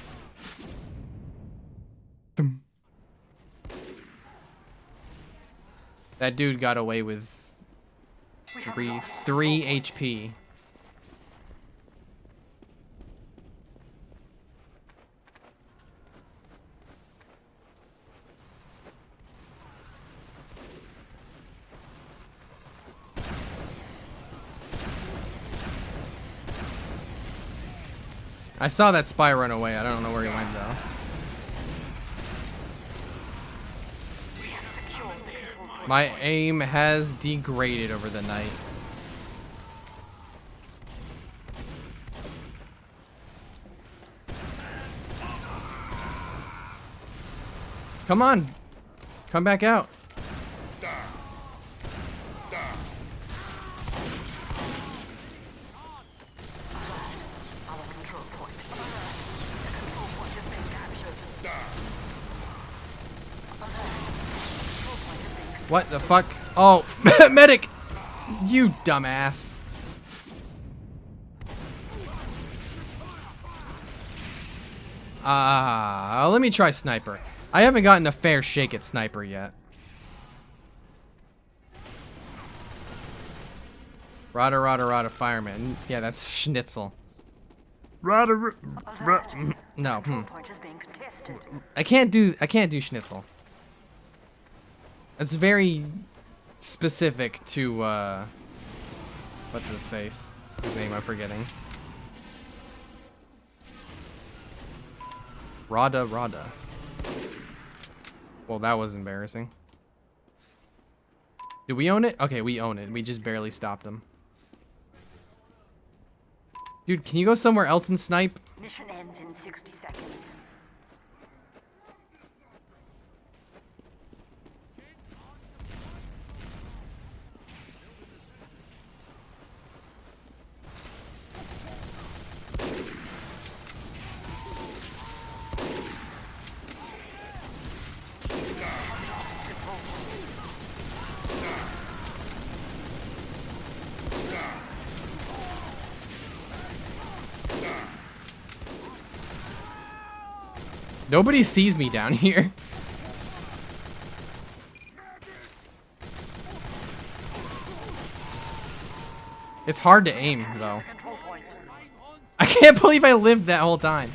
That dude got away with 3 HP. I saw that spy run away. I don't know where he went though. We have secured the control point. My aim has degraded over the night. Come on. Come back out. Our control point. The control point has been captured. Control point has been What the fuck? Oh, medic! You dumbass. Let me try sniper. I haven't gotten a fair shake at sniper yet. Rada, fireman. Yeah, that's schnitzel. No. control point has been contested. I can't do schnitzel. It's very specific to what's his face? Whose name I'm forgetting. Rada. Well, that was embarrassing. Do we own it? Okay, we own it. We just barely stopped him. Dude, can you go somewhere else and snipe? Mission ends in 60 seconds. Nobody sees me down here. It's hard to aim, though. Control point. I can't believe I lived that whole time.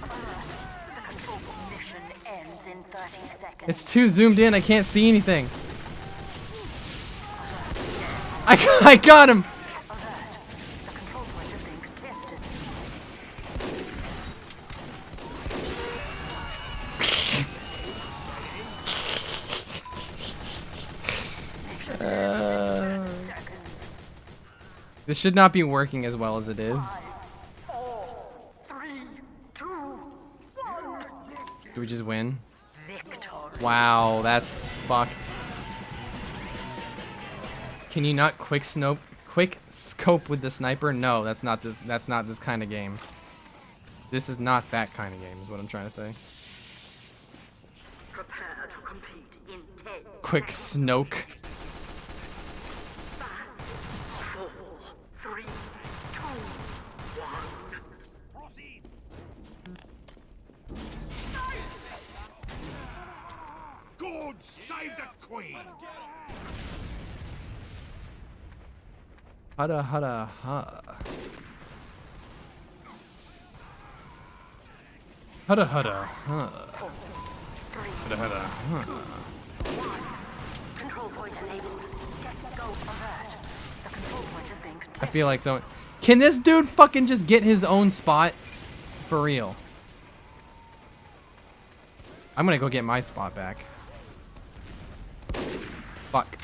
The control point mission ends in 30 seconds. It's too zoomed in. I can't see anything. I got him. The control point has been contested. This should not be working as well as it is. 4, 3, 2, 1. Do we just win? Victory. Wow, that's fucked. Can you not quick scope with the sniper? No, that's not this kind of game. This is not that kind of game, is what I'm trying to say. Prepare to compete in 10. Quick snoke. 4, 3, 2, 1. Proceed. God save the Queen! Hada hada ha. Hada hada ha. 3, Hada hada ha. control point enabled. Get go alert. The control point has been I contested. feel like someone. Can this dude fucking just get his own spot? For real. I'm gonna go get my spot back. Fuck.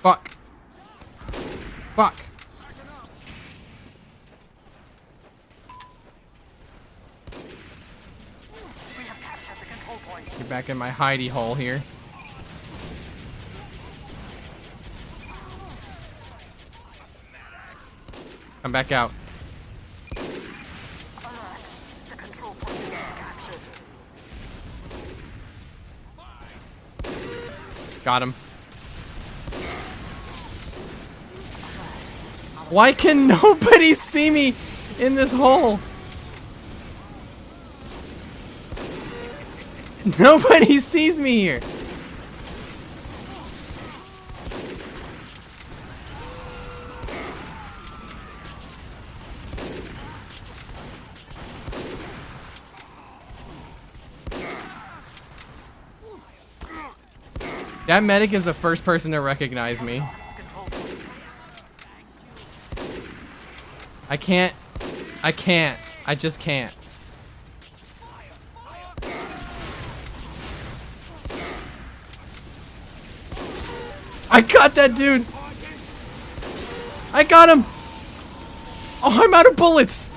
Fuck. Fuck. We have captured the control point. Get back in my hidey hole here. Come back out. Alert. The control point has been captured. Got him. Why can nobody see me in this hole? Nobody sees me here. That medic is the first person to recognize me. Control point. I can't. I can't. I just can't. I got that dude. I got him. Oh, I'm out of bullets.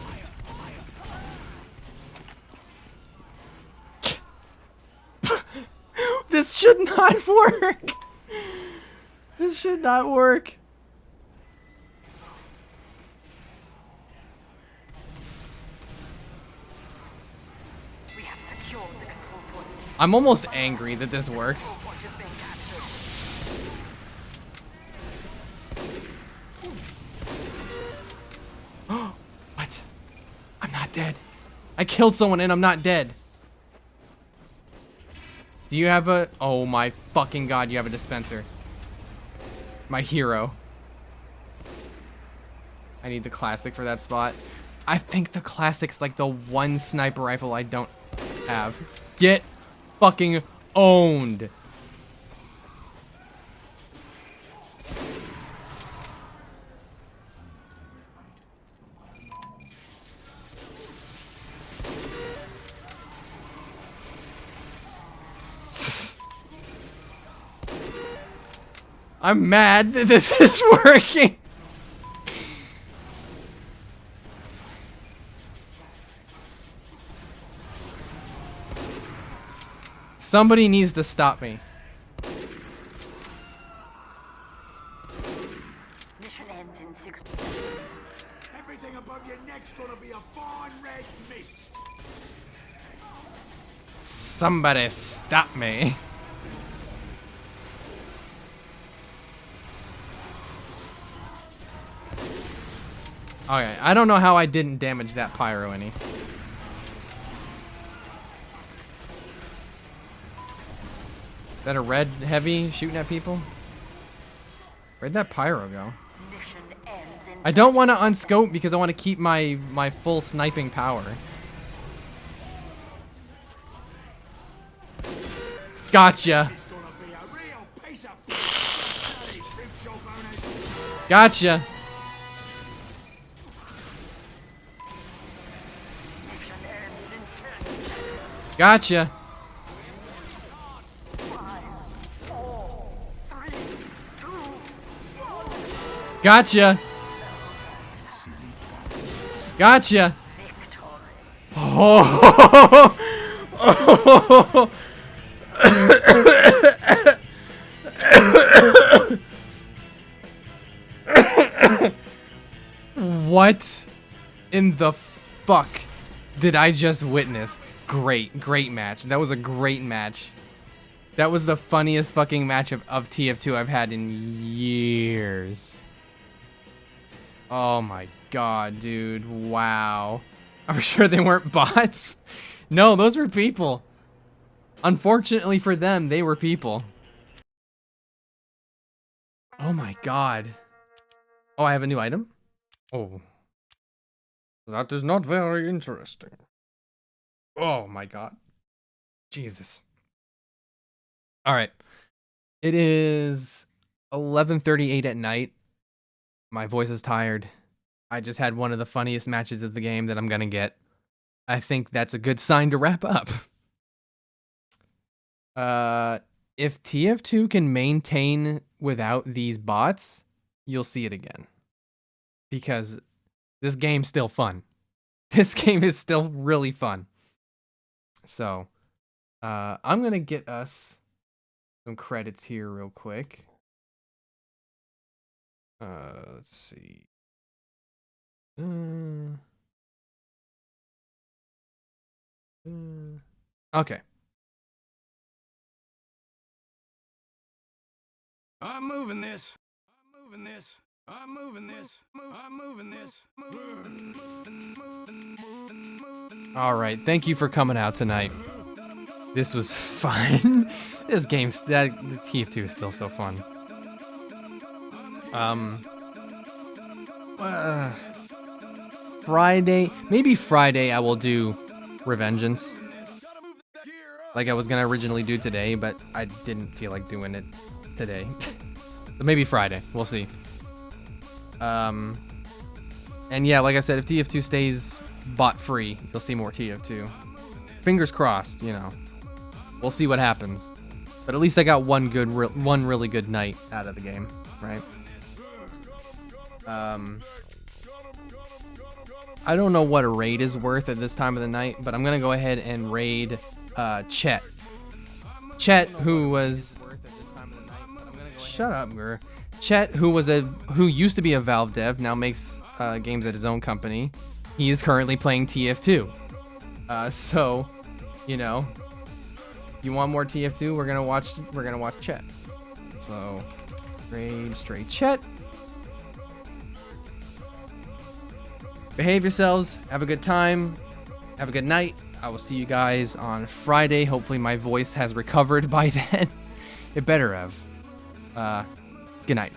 This should not work. This should not work. We have secured the control point. I'm almost angry that this works. Point has been captured. What? I'm not dead. I killed someone and I'm not dead. Do you have a... Oh my fucking god, you have a dispenser. My hero. I need the classic for that spot. I think the classic's like the one sniper rifle I don't have. Get fucking owned. I'm mad that this is working. Somebody needs to stop me. Mission ends in 6 minutes. Everything above your neck's gonna be a fine red mist. Somebody stop me. Okay, I don't know how I didn't damage that pyro any. Is that a red heavy shooting at people? Where'd that pyro go? Mission ends in I don't want to unscope because I want to keep my full sniping power. Gotcha. It's gonna be a real piece of bloody fruit your bonus. Gotcha. Mission ends in 10 seconds. Gotcha. 5, 4, 3, 2, 1. Gotcha. Gotcha. Victory. Oh. What in the fuck did I just witness? Great match. That was a great match. That was the funniest fucking match of TF2 I've had in years. Oh my god, dude. Wow. Are we sure they weren't bots? No, those were people. Unfortunately for them, they were people. Oh my god. Oh, I have a new item? Oh. That is not very interesting. Oh my god. Jesus. Alright. It is 11:38 at night. My voice is tired. I just had one of the funniest matches of the game that I'm gonna get. I think that's a good sign to wrap up. If TF2 can maintain without these bots, you'll see it again. Because this game's still fun. This game is still really fun. So, I'm gonna get us some credits here real quick. Let's see. Okay. I'm moving this. I'm moving this. I'm moving this. I'm moving this. All right. Thank you for coming out tonight. This was fun. This game's that TF2 is still so fun. Friday, maybe Friday I will do Revengeance. like I was gonna originally do today, but I didn't feel like doing it today. But maybe Friday. We'll see. And yeah, like I said, if TF2 stays bot free, you'll see more TF2. Fingers crossed, you know. We'll see what happens. But at least I got one really good night out of the game, right? I don't know what a raid is worth at this time of the night, but I'm gonna go ahead and raid Chet. Chet, who was shut up, Gur. Chet, who used to be a Valve dev, now makes games at his own company. He is currently playing TF2. So, you know, you want more TF2? We're gonna watch Chet. So, raid straight Chet. Behave yourselves. Have a good time. Have a good night. I will see you guys on Friday. Hopefully my voice has recovered by then. It better have. Good night.